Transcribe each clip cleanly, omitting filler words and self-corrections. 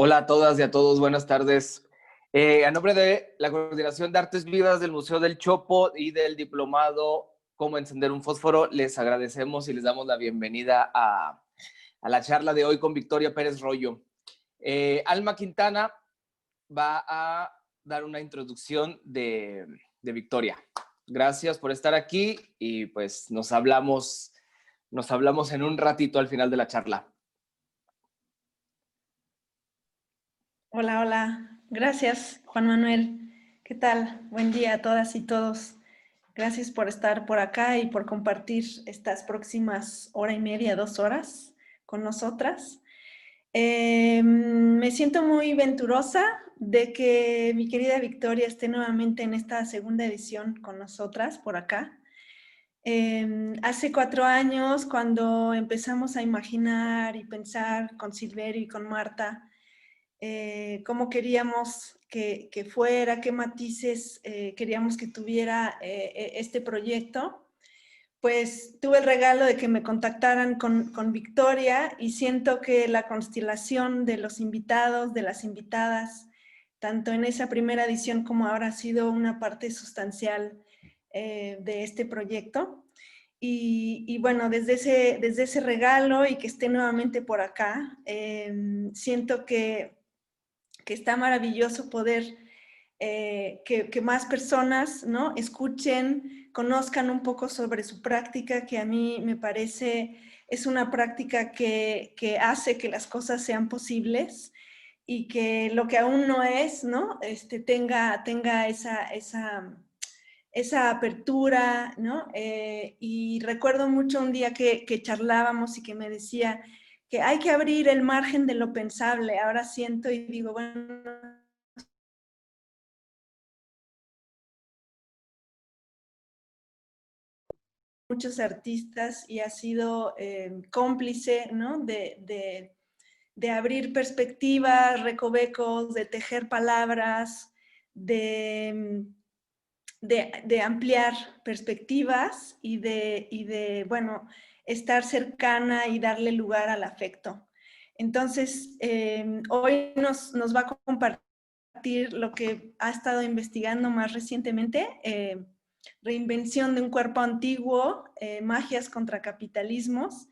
Hola a todas y a todos, buenas tardes. A nombre de la Coordinación de Artes Vivas del Museo del Chopo y del Diplomado Cómo encender un fósforo, les agradecemos y les damos la bienvenida a la charla de hoy con Victoria Pérez Royo. Alma Quintana va a dar una introducción de Victoria. Gracias por estar aquí y pues nos hablamos en un ratito al final de la charla. Hola, hola. Gracias, Juan Manuel. ¿Qué tal? Buen día a todas y todos. Gracias por estar por acá y por compartir estas próximas hora y media, 2 horas con nosotras. Me siento muy venturosa de que mi querida Victoria esté nuevamente en esta segunda edición con nosotras por acá. Hace 4 años, cuando empezamos a imaginar y pensar con Silverio y con Marta, cómo queríamos que fuera, qué matices queríamos que tuviera este proyecto, pues tuve el regalo de que me contactaran con Victoria y siento que la constelación de los invitados, de las invitadas, tanto en esa primera edición como ahora ha sido una parte sustancial de este proyecto. Y bueno, desde ese regalo y que esté nuevamente por acá, siento que está maravilloso poder que más personas, ¿no?, escuchen, conozcan un poco sobre su práctica, que a mí me parece es una práctica que hace que las cosas sean posibles y que lo que aún no es, ¿no?, tenga esa apertura, ¿no? Y recuerdo mucho un día que charlábamos y que me decía que hay que abrir el margen de lo pensable. Ahora siento y digo, bueno, muchos artistas y ha sido cómplice, ¿no?, de abrir perspectivas, recovecos, de tejer palabras, de ampliar perspectivas y bueno, estar cercana y darle lugar al afecto. Entonces, hoy nos va a compartir lo que ha estado investigando más recientemente, reinvención de un cuerpo antiguo, magias contra capitalismos.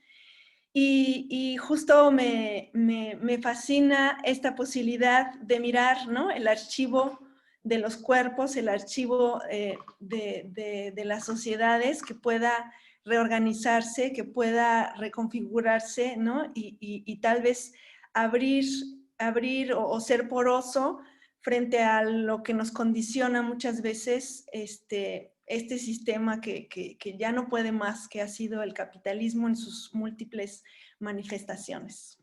Y justo me fascina esta posibilidad de mirar, ¿no?, el archivo de los cuerpos, el archivo de las sociedades, que pueda reorganizarse, que pueda reconfigurarse, ¿no?, y tal vez abrir o ser poroso frente a lo que nos condiciona muchas veces este sistema que ya no puede más, que ha sido el capitalismo en sus múltiples manifestaciones.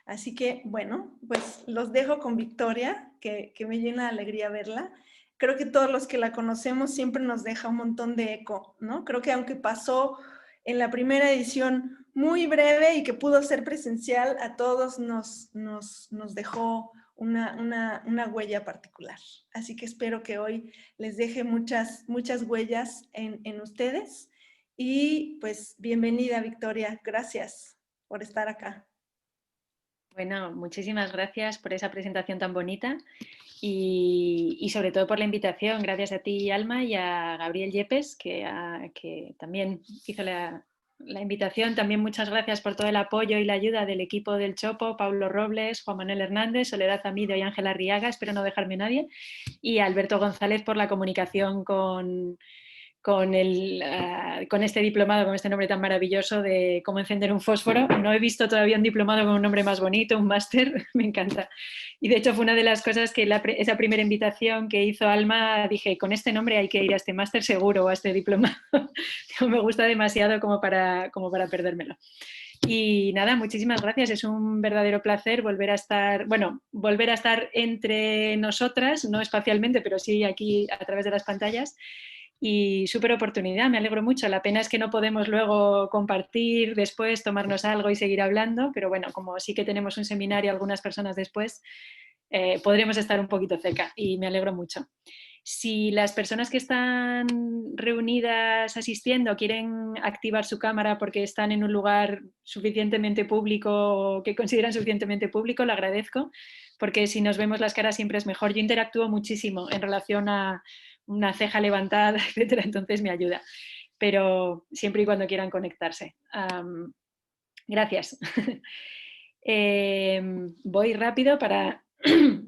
Así que, bueno, pues los dejo con Victoria, que me llena de alegría verla. Creo que todos los que la conocemos siempre nos deja un montón de eco, ¿no? Creo que aunque pasó en la primera edición muy breve y que pudo ser presencial, a todos nos dejó una huella particular. Así que espero que hoy les deje muchas huellas en ustedes. Y pues bienvenida, Victoria. Gracias por estar acá. Bueno, muchísimas gracias por esa presentación tan bonita y sobre todo por la invitación. Gracias a ti, Alma, y a Gabriel Yepes, que también hizo la invitación. También muchas gracias por todo el apoyo y la ayuda del equipo del Chopo, Paulo Robles, Juan Manuel Hernández, Soledad Amido y Ángela Arriaga, espero no dejarme nadie, y a Alberto González por la comunicación con este diplomado, con este nombre tan maravilloso de cómo encender un fósforo. No he visto todavía un diplomado con un nombre más bonito, un máster, me encanta. Y de hecho fue una de las cosas que esa primera invitación que hizo Alma, dije, con este nombre hay que ir a este máster seguro o a este diplomado. Me gusta demasiado como para perdérmelo. Y nada, muchísimas gracias, es un verdadero placer volver a estar entre nosotras, no espacialmente, pero sí aquí a través de las pantallas. Y súper oportunidad, me alegro mucho. La pena es que no podemos luego compartir después, tomarnos algo y seguir hablando, pero bueno, como sí que tenemos un seminario algunas personas después, podremos estar un poquito cerca y me alegro mucho. Si las personas que están reunidas asistiendo quieren activar su cámara porque están en un lugar suficientemente público o que consideran suficientemente público, lo agradezco, porque si nos vemos las caras siempre es mejor. Yo interactúo muchísimo en relación a una ceja levantada, etcétera, entonces me ayuda, pero siempre y cuando quieran conectarse. Gracias. Voy rápido para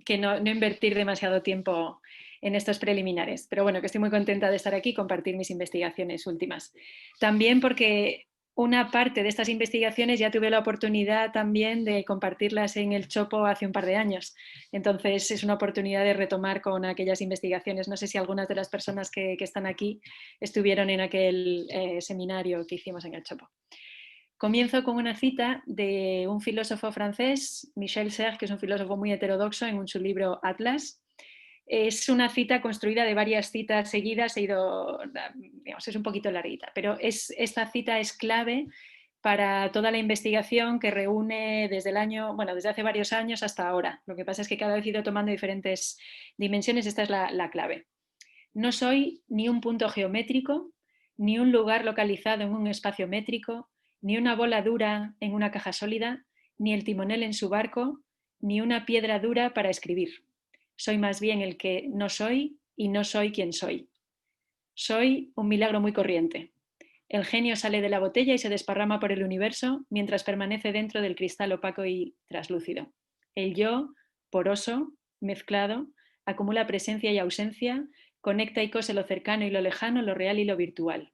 que no invertir demasiado tiempo en estos preliminares, pero bueno, que estoy muy contenta de estar aquí y compartir mis investigaciones últimas. También porque una parte de estas investigaciones ya tuve la oportunidad también de compartirlas en el Chopo hace un par de años, entonces es una oportunidad de retomar con aquellas investigaciones. No sé si algunas de las personas que están aquí estuvieron en aquel seminario que hicimos en el Chopo. Comienzo con una cita de un filósofo francés, Michel Serres, que es un filósofo muy heterodoxo, en su libro Atlas. Es una cita construida de varias citas seguidas, digamos, es un poquito larguita, pero esta cita es clave para toda la investigación que reúne desde hace varios años hasta ahora. Lo que pasa es que cada vez he ido tomando diferentes dimensiones, esta es la clave. No soy ni un punto geométrico, ni un lugar localizado en un espacio métrico, ni una bola dura en una caja sólida, ni el timonel en su barco, ni una piedra dura para escribir. Soy más bien el que no soy y no soy quien soy. Soy un milagro muy corriente. El genio sale de la botella y se desparrama por el universo mientras permanece dentro del cristal opaco y traslúcido. El yo, poroso, mezclado, acumula presencia y ausencia, conecta y cose lo cercano y lo lejano, lo real y lo virtual.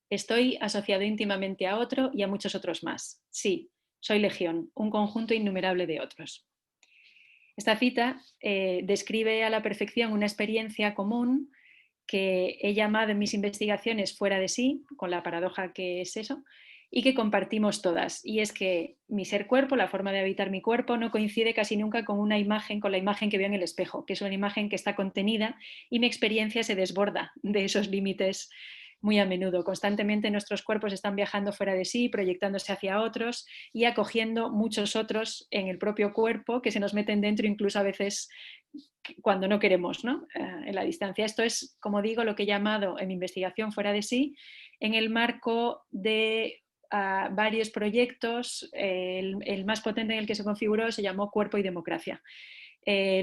Estoy asociado íntimamente a otro y a muchos otros más. Sí, soy legión, un conjunto innumerable de otros. Esta cita describe a la perfección una experiencia común que he llamado en mis investigaciones fuera de sí, con la paradoja que es eso, y que compartimos todas. Y es que mi ser cuerpo, la forma de habitar mi cuerpo, no coincide casi nunca con la imagen que veo en el espejo, que es una imagen que está contenida y mi experiencia se desborda de esos límites muy a menudo. Constantemente nuestros cuerpos están viajando fuera de sí, proyectándose hacia otros y acogiendo muchos otros en el propio cuerpo que se nos meten dentro, incluso a veces cuando no queremos, ¿no? En la distancia. Esto es, como digo, lo que he llamado en mi investigación fuera de sí, en el marco de varios proyectos. El más potente en el que se configuró se llamó Cuerpo y Democracia.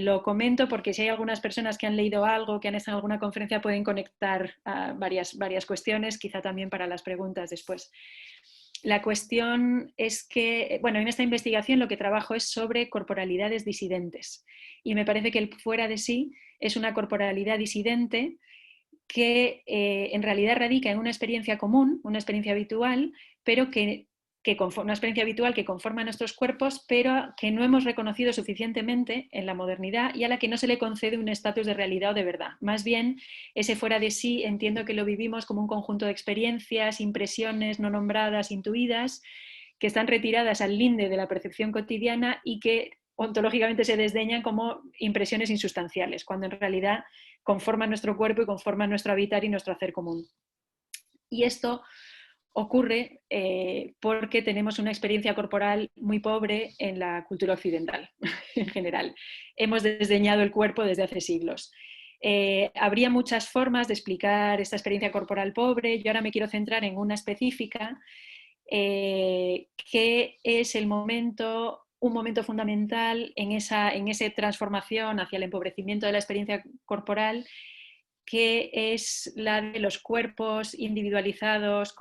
Lo comento porque si hay algunas personas que han leído algo, que han estado en alguna conferencia, pueden conectar varias cuestiones, quizá también para las preguntas después. La cuestión es que, bueno, en esta investigación lo que trabajo es sobre corporalidades disidentes y me parece que el fuera de sí es una corporalidad disidente que en realidad radica en una experiencia común, una experiencia habitual, pero una experiencia habitual que conforma nuestros cuerpos, pero que no hemos reconocido suficientemente en la modernidad y a la que no se le concede un estatus de realidad o de verdad. Más bien, ese fuera de sí entiendo que lo vivimos como un conjunto de experiencias, impresiones no nombradas, intuidas, que están retiradas al linde de la percepción cotidiana y que ontológicamente se desdeñan como impresiones insustanciales, cuando en realidad conforman nuestro cuerpo y conforman nuestro habitar y nuestro hacer común. Y esto ocurre porque tenemos una experiencia corporal muy pobre en la cultura occidental en general. Hemos desdeñado el cuerpo desde hace siglos. Habría muchas formas de explicar esta experiencia corporal pobre. Yo ahora me quiero centrar en una específica que es un momento fundamental en esa transformación hacia el empobrecimiento de la experiencia corporal, que es la de los cuerpos individualizados,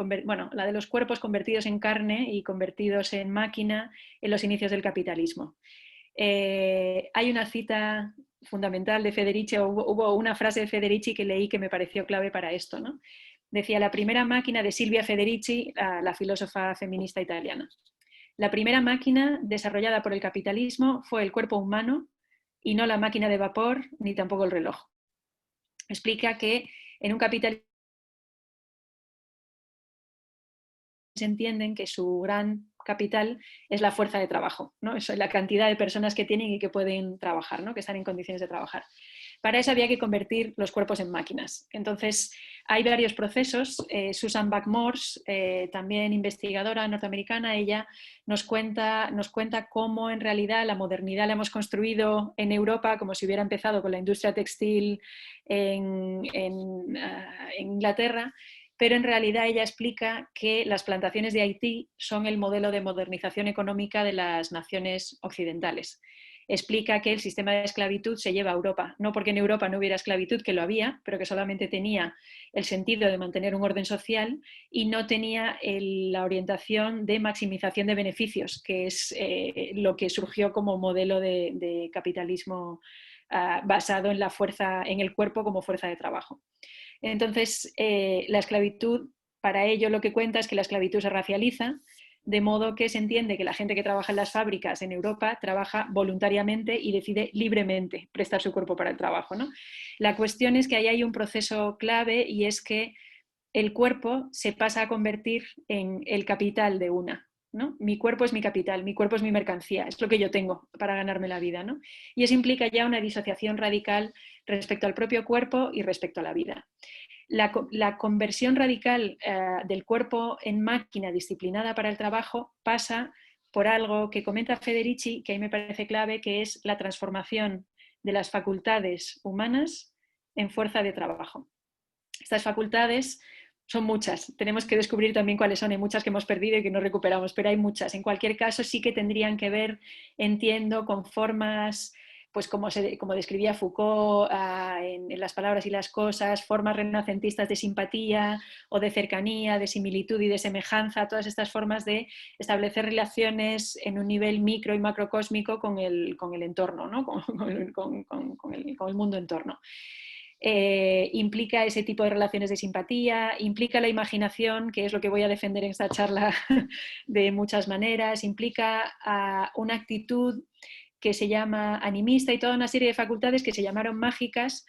la de los cuerpos convertidos en carne y convertidos en máquina en los inicios del capitalismo. Hay una cita fundamental de Federici, hubo una frase de Federici que leí que me pareció clave para esto, ¿no? Decía, la primera máquina de Silvia Federici, la filósofa feminista italiana. La primera máquina desarrollada por el capitalismo fue el cuerpo humano y no la máquina de vapor ni tampoco el reloj. Explica que en un capitalismo se entienden que su gran capital es la fuerza de trabajo, ¿no? Eso es la cantidad de personas que tienen y que pueden trabajar, ¿no? Que están en condiciones de trabajar. Para eso había que convertir los cuerpos en máquinas. Entonces, hay varios procesos. Susan Buck-Morss, también investigadora norteamericana, ella nos cuenta cómo en realidad la modernidad la hemos construido en Europa como si hubiera empezado con la industria textil en Inglaterra, pero en realidad ella explica que las plantaciones de Haití son el modelo de modernización económica de las naciones occidentales. Explica que el sistema de esclavitud se lleva a Europa, no porque en Europa no hubiera esclavitud, que lo había, pero que solamente tenía el sentido de mantener un orden social y no tenía la orientación de maximización de beneficios, que es lo que surgió como modelo de capitalismo basado en la fuerza, en el cuerpo como fuerza de trabajo. Entonces, la esclavitud, para ello lo que cuenta es que la esclavitud se racializa, de modo que se entiende que la gente que trabaja en las fábricas en Europa trabaja voluntariamente y decide libremente prestar su cuerpo para el trabajo, ¿no? La cuestión es que ahí hay un proceso clave y es que el cuerpo se pasa a convertir en el capital de una, ¿no? Mi cuerpo es mi capital, mi cuerpo es mi mercancía, es lo que yo tengo para ganarme la vida, ¿no? Y eso implica ya una disociación radical respecto al propio cuerpo y respecto a la vida. La conversión radical del cuerpo en máquina disciplinada para el trabajo pasa por algo que comenta Federici, que a mí me parece clave, que es la transformación de las facultades humanas en fuerza de trabajo. Estas facultades son muchas, tenemos que descubrir también cuáles son, hay muchas que hemos perdido y que no recuperamos, pero hay muchas. En cualquier caso, sí que tendrían que ver, entiendo, con formas, pues como describía Foucault en Las palabras y las cosas, formas renacentistas de simpatía o de cercanía, de similitud y de semejanza, todas estas formas de establecer relaciones en un nivel micro y macrocósmico con el entorno, ¿no? con el mundo entorno. Implica ese tipo de relaciones de simpatía, implica la imaginación, que es lo que voy a defender en esta charla de muchas maneras, implica una actitud que se llama animista y toda una serie de facultades que se llamaron mágicas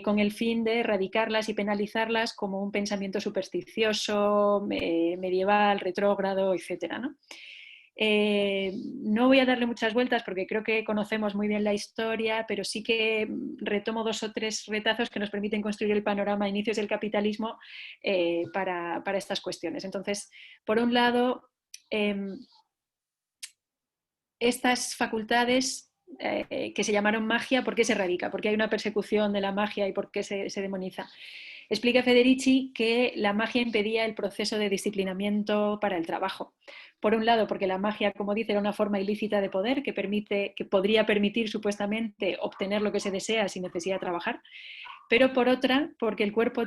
con el fin de erradicarlas y penalizarlas como un pensamiento supersticioso, medieval, retrógrado, etc., ¿no? No voy a darle muchas vueltas porque creo que conocemos muy bien la historia, pero sí que retomo 2 o 3 retazos que nos permiten construir el panorama a inicios del capitalismo para estas cuestiones. Entonces, por un lado, estas facultades que se llamaron magia, ¿por qué se erradica? ¿Por qué hay una persecución de la magia y por qué se demoniza? Explica Federici que la magia impedía el proceso de disciplinamiento para el trabajo. Por un lado, porque la magia, como dice, era una forma ilícita de poder que podría permitir supuestamente obtener lo que se desea sin necesidad de trabajar. Pero por otra, porque el cuerpo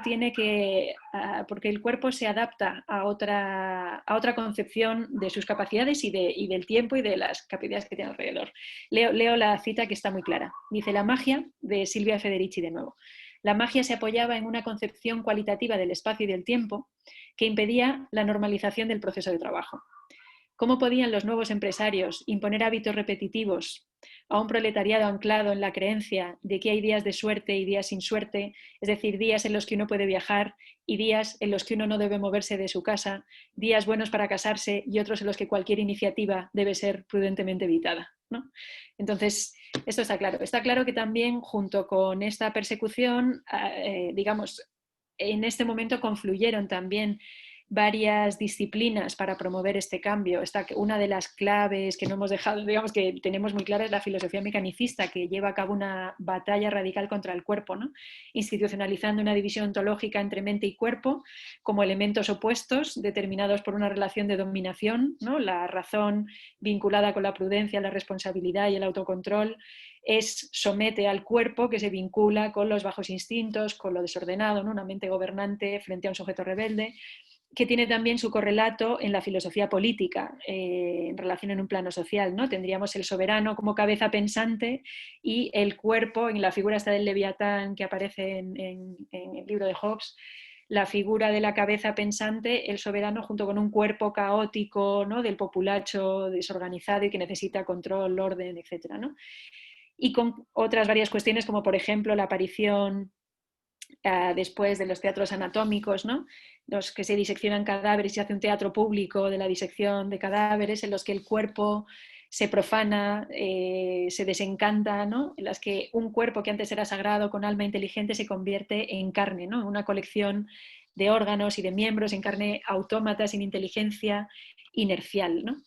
se adapta a otra concepción de sus capacidades y del tiempo y de las capacidades que tiene alrededor. Leo la cita que está muy clara. Dice: la magia, de Silvia Federici de nuevo. La magia se apoyaba en una concepción cualitativa del espacio y del tiempo que impedía la normalización del proceso de trabajo. ¿Cómo podían los nuevos empresarios imponer hábitos repetitivos a un proletariado anclado en la creencia de que hay días de suerte y días sin suerte, es decir, días en los que uno puede viajar y días en los que uno no debe moverse de su casa, días buenos para casarse y otros en los que cualquier iniciativa debe ser prudentemente evitada, ¿no? Entonces, esto está claro. Está claro que también junto con esta persecución, digamos, en este momento confluyeron también varias disciplinas para promover este cambio. Una de las claves que no hemos dejado, digamos que tenemos muy clara, es la filosofía mecanicista, que lleva a cabo una batalla radical contra el cuerpo, ¿no? Institucionalizando una división ontológica entre mente y cuerpo como elementos opuestos determinados por una relación de dominación, ¿no? La razón vinculada con la prudencia, la responsabilidad y el autocontrol somete al cuerpo, que se vincula con los bajos instintos, con lo desordenado, ¿no? Una mente gobernante frente a un sujeto rebelde, que tiene también su correlato en la filosofía política, en relación en un plano social, ¿no? Tendríamos el soberano como cabeza pensante y el cuerpo, en la figura esta del Leviatán que aparece en el libro de Hobbes, la figura de la cabeza pensante, el soberano junto con un cuerpo caótico, ¿no? Del populacho desorganizado y que necesita control, orden, etc., ¿no? Y con otras varias cuestiones como por ejemplo la aparición después de los teatros anatómicos, ¿no? Los que se diseccionan cadáveres y se hace un teatro público de la disección de cadáveres en los que el cuerpo se profana, se desencanta, ¿no? En las que un cuerpo que antes era sagrado, con alma inteligente, se convierte en carne, ¿no? Una colección de órganos y de miembros en carne autómata, sin inteligencia, inercial, ¿no?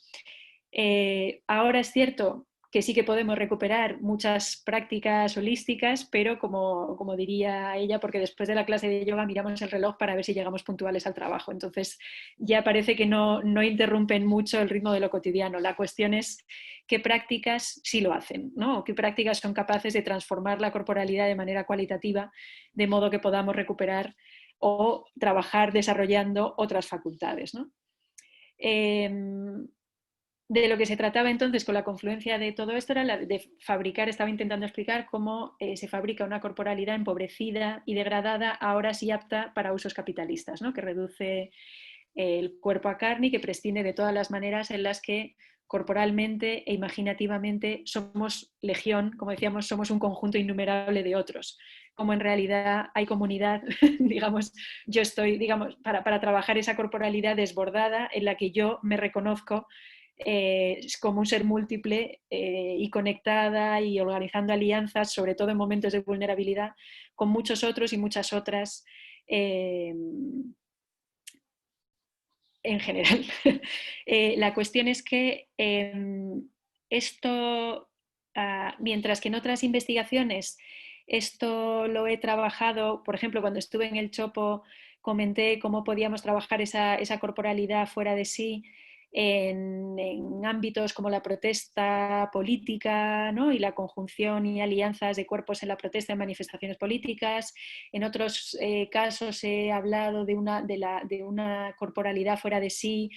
Ahora es cierto que sí que podemos recuperar muchas prácticas holísticas, pero como diría ella, porque después de la clase de yoga miramos el reloj para ver si llegamos puntuales al trabajo. Entonces ya parece que no interrumpen mucho el ritmo de lo cotidiano. La cuestión es qué prácticas sí lo hacen, ¿no? O qué prácticas son capaces de transformar la corporalidad de manera cualitativa, de modo que podamos recuperar o trabajar desarrollando otras facultades, ¿no? De lo que se trataba entonces con la confluencia de todo esto era de fabricar, estaba intentando explicar cómo se fabrica una corporalidad empobrecida y degradada, ahora sí apta para usos capitalistas, ¿no? Que reduce el cuerpo a carne y que prescinde de todas las maneras en las que corporalmente e imaginativamente somos legión, como decíamos, somos un conjunto innumerable de otros, como en realidad hay comunidad, digamos, yo estoy, digamos, para trabajar esa corporalidad desbordada en la que yo me reconozco como un ser múltiple y conectada y organizando alianzas, sobre todo en momentos de vulnerabilidad, con muchos otros y muchas otras en general. La cuestión es que esto, mientras que en otras investigaciones esto lo he trabajado, por ejemplo, cuando estuve en el Chopo comenté cómo podíamos trabajar esa corporalidad fuera de sí en ámbitos como la protesta política, ¿no? Y la conjunción y alianzas de cuerpos en la protesta en manifestaciones políticas. En otros casos he hablado de una corporalidad fuera de sí,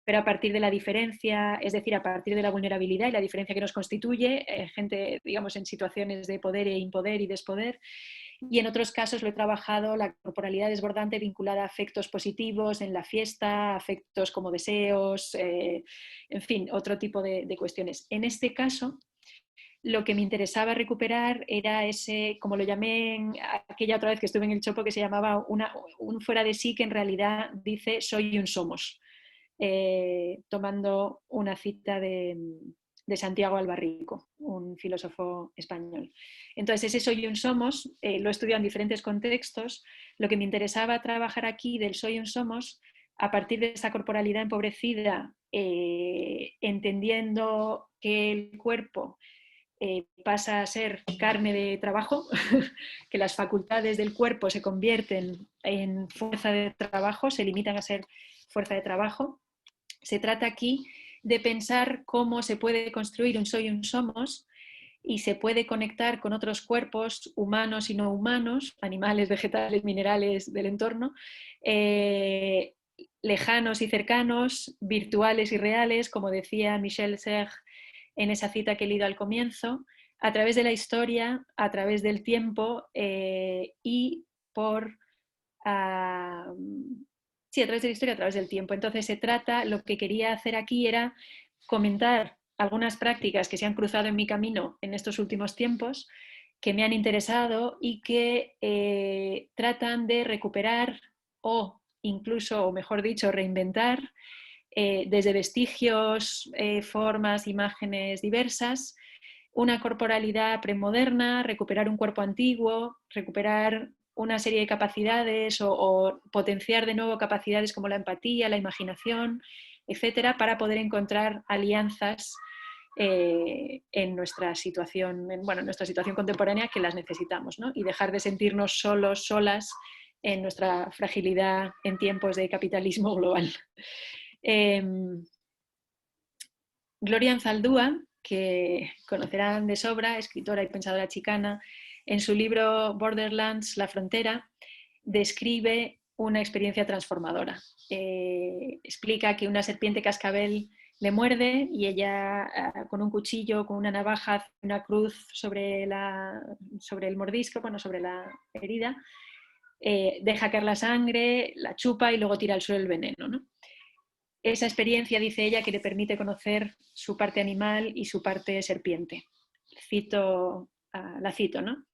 pero a partir de la diferencia, es decir, a partir de la vulnerabilidad y la diferencia que nos constituye, gente, digamos, en situaciones de poder e impoder y despoder. Y en otros casos lo he trabajado la corporalidad desbordante vinculada a afectos positivos en la fiesta, afectos como deseos, en fin, otro tipo de cuestiones. En este caso, lo que me interesaba recuperar era ese, como lo llamé aquella otra vez que estuve en el Chopo, que se llamaba un fuera de sí que en realidad dice soy un somos, tomando una cita de Santiago Albarrico, un filósofo español. Entonces, ese soy un somos, lo he estudiado en diferentes contextos. Lo que me interesaba trabajar aquí del soy un somos, a partir de esta corporalidad empobrecida, entendiendo que el cuerpo pasa a ser carne de trabajo, que las facultades del cuerpo se convierten en fuerza de trabajo, se limitan a ser fuerza de trabajo. Se trata aquí de pensar cómo se puede construir un soy y un somos y se puede conectar con otros cuerpos humanos y no humanos, animales, vegetales, minerales del entorno, lejanos y cercanos, virtuales y reales, como decía Michel Serres en esa cita que he leído al comienzo, a través de la historia, a través del tiempo y por... sí, a través de la historia, a través del tiempo. Entonces se trata, lo que quería hacer aquí era comentar algunas prácticas que se han cruzado en mi camino en estos últimos tiempos, que me han interesado y que tratan de recuperar o incluso, o mejor dicho, reinventar desde vestigios, formas, imágenes diversas, una corporalidad premoderna, recuperar un cuerpo antiguo, recuperar una serie de capacidades o potenciar de nuevo capacidades como la empatía, la imaginación, etcétera, para poder encontrar alianzas en nuestra situación, nuestra situación contemporánea que las necesitamos, ¿no? Y dejar de sentirnos solos, solas en nuestra fragilidad en tiempos de capitalismo global. Gloria Anzaldúa, que conocerán de sobra, escritora y pensadora chicana, en su libro Borderlands, La frontera, describe una experiencia transformadora. Explica que una serpiente cascabel le muerde y ella con un cuchillo, con una navaja, hace una cruz sobre el mordisco, sobre la herida, deja caer la sangre, la chupa y luego tira al suelo el veneno, ¿no? Esa experiencia, dice ella, que le permite conocer su parte animal y su parte serpiente. Cito la cito, ¿no?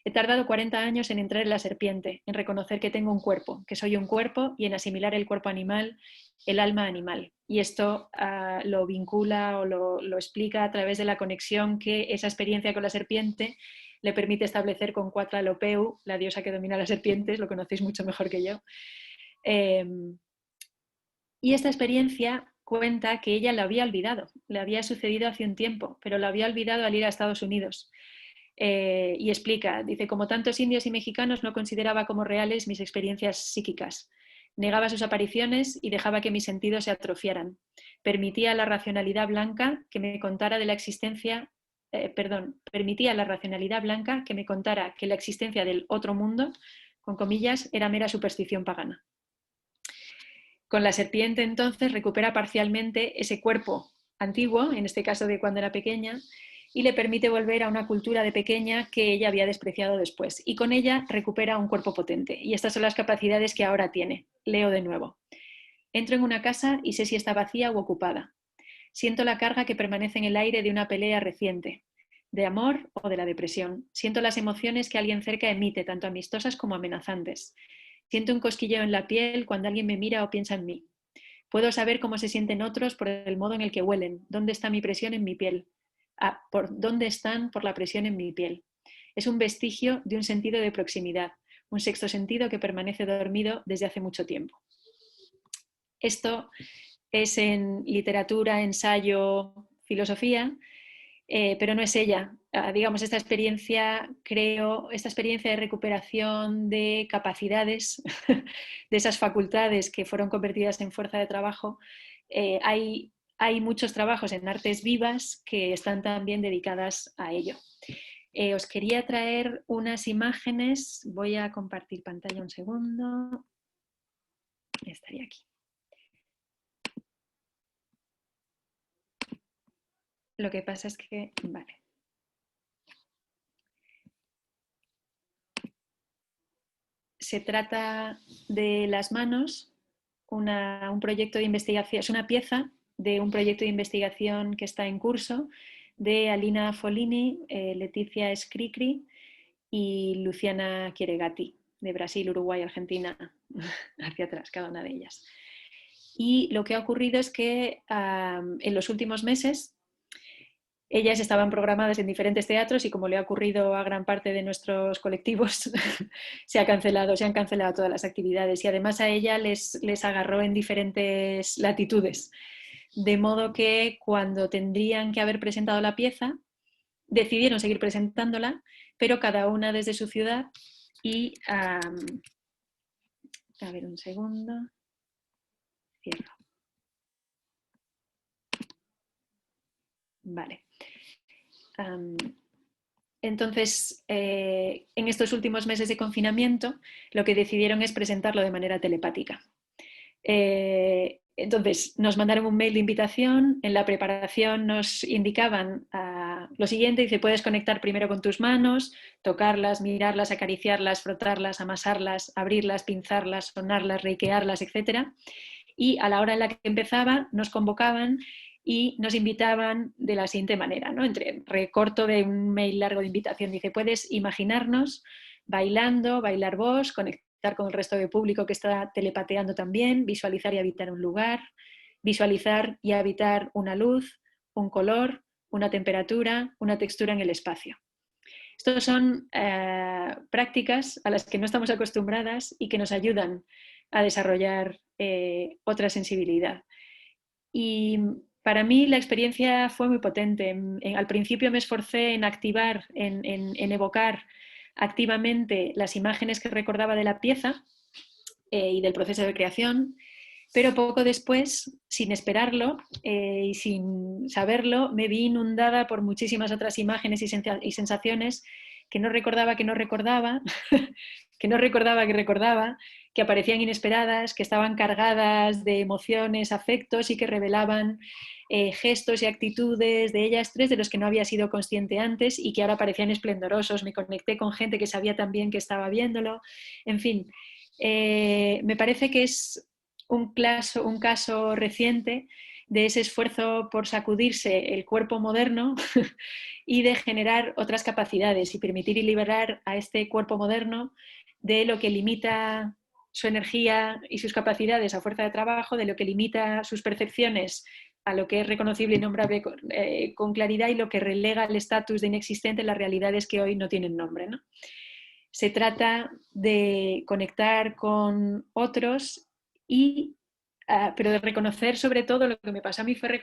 He tardado 40 años en entrar en la serpiente, en reconocer que tengo un cuerpo, que soy un cuerpo y en asimilar el cuerpo animal, el alma animal. Y esto lo vincula o lo explica a través de la conexión que esa experiencia con la serpiente le permite establecer con Cuatlalopeu, la diosa que domina las serpientes, lo conocéis mucho mejor que yo. Y esta experiencia cuenta que ella lo había olvidado, le había sucedido hace un tiempo, pero lo había olvidado al ir a Estados Unidos. Y explica, dice, como tantos indios y mexicanos no consideraba como reales mis experiencias psíquicas. Negaba sus apariciones y dejaba que mis sentidos se atrofiaran. Permitía a la racionalidad blanca que me contara de la existencia, permitía a la racionalidad blanca que me contara que la existencia del otro mundo, con comillas, era mera superstición pagana. Con la serpiente entonces recupera parcialmente ese cuerpo antiguo, en este caso de cuando era pequeña, y le permite volver a una cultura de pequeña que ella había despreciado después. Y con ella recupera un cuerpo potente. Y estas son las capacidades que ahora tiene. Leo de nuevo. Entro en una casa y sé si está vacía u ocupada. Siento la carga que permanece en el aire de una pelea reciente, de amor o de la depresión. Siento las emociones que alguien cerca emite, tanto amistosas como amenazantes. Siento un cosquilleo en la piel cuando alguien me mira o piensa en mí. Puedo saber cómo se sienten otros por el modo en el que huelen, dónde está mi presión en mi piel. Por dónde están por la presión en mi piel. Es un vestigio de un sentido de proximidad, un sexto sentido que permanece dormido desde hace mucho tiempo. Esto es en literatura, ensayo, filosofía, pero no es ella. Digamos, esta experiencia de recuperación de capacidades, de esas facultades que fueron convertidas en fuerza de trabajo, hay muchos trabajos en artes vivas que están también dedicadas a ello. Os quería traer unas imágenes. Voy a compartir pantalla un segundo. Estaría aquí. Lo que pasa es que, vale. Se trata de las manos, un proyecto de investigación, es una pieza de un proyecto de investigación que está en curso de Alina Folini, Leticia Scricri y Luciana Chieregatti, de Brasil, Uruguay, Argentina, hacia atrás, cada una de ellas. Y lo que ha ocurrido es que en los últimos meses ellas estaban programadas en diferentes teatros y, como le ha ocurrido a gran parte de nuestros colectivos, se han cancelado todas las actividades, y además a ella les agarró en diferentes latitudes. De modo que cuando tendrían que haber presentado la pieza, decidieron seguir presentándola, pero cada una desde su ciudad. Y a ver, un segundo. Cierro. Vale. Entonces, en estos últimos meses de confinamiento, lo que decidieron es presentarlo de manera telepática. Entonces, nos mandaron un mail de invitación. En la preparación nos indicaban lo siguiente: dice, puedes conectar primero con tus manos, tocarlas, mirarlas, acariciarlas, frotarlas, amasarlas, abrirlas, pinzarlas, sonarlas, reiquearlas, etc. Y a la hora en la que empezaba, nos convocaban y nos invitaban de la siguiente manera, ¿no? Recorto de un mail largo de invitación. Dice, puedes imaginarnos bailando, bailar vos, conectar con el resto del público que está telepateando también, visualizar y habitar un lugar, visualizar y habitar una luz, un color, una temperatura, una textura en el espacio. Estas son prácticas a las que no estamos acostumbradas y que nos ayudan a desarrollar otra sensibilidad. Y para mí la experiencia fue muy potente. Al principio me esforcé en activar, en evocar activamente las imágenes que recordaba de la pieza y del proceso de creación, pero poco después, sin esperarlo y sin saberlo, me vi inundada por muchísimas otras imágenes y sensaciones que no recordaba, que aparecían inesperadas, que estaban cargadas de emociones, afectos y que revelaban gestos y actitudes de ellas tres de los que no había sido consciente antes y que ahora parecían esplendorosos. Me conecté con gente que sabía también que estaba viéndolo. En fin, me parece que es un caso reciente de ese esfuerzo por sacudirse el cuerpo moderno y de generar otras capacidades y permitir y liberar a este cuerpo moderno de lo que limita su energía y sus capacidades a fuerza de trabajo, de lo que limita sus percepciones a lo que es reconocible y nombrable con claridad, y lo que relega el estatus de inexistente en las realidades que hoy no tienen nombre, ¿no? Se trata de conectar con otros pero de reconocer, sobre todo, lo que me pasó a mí fue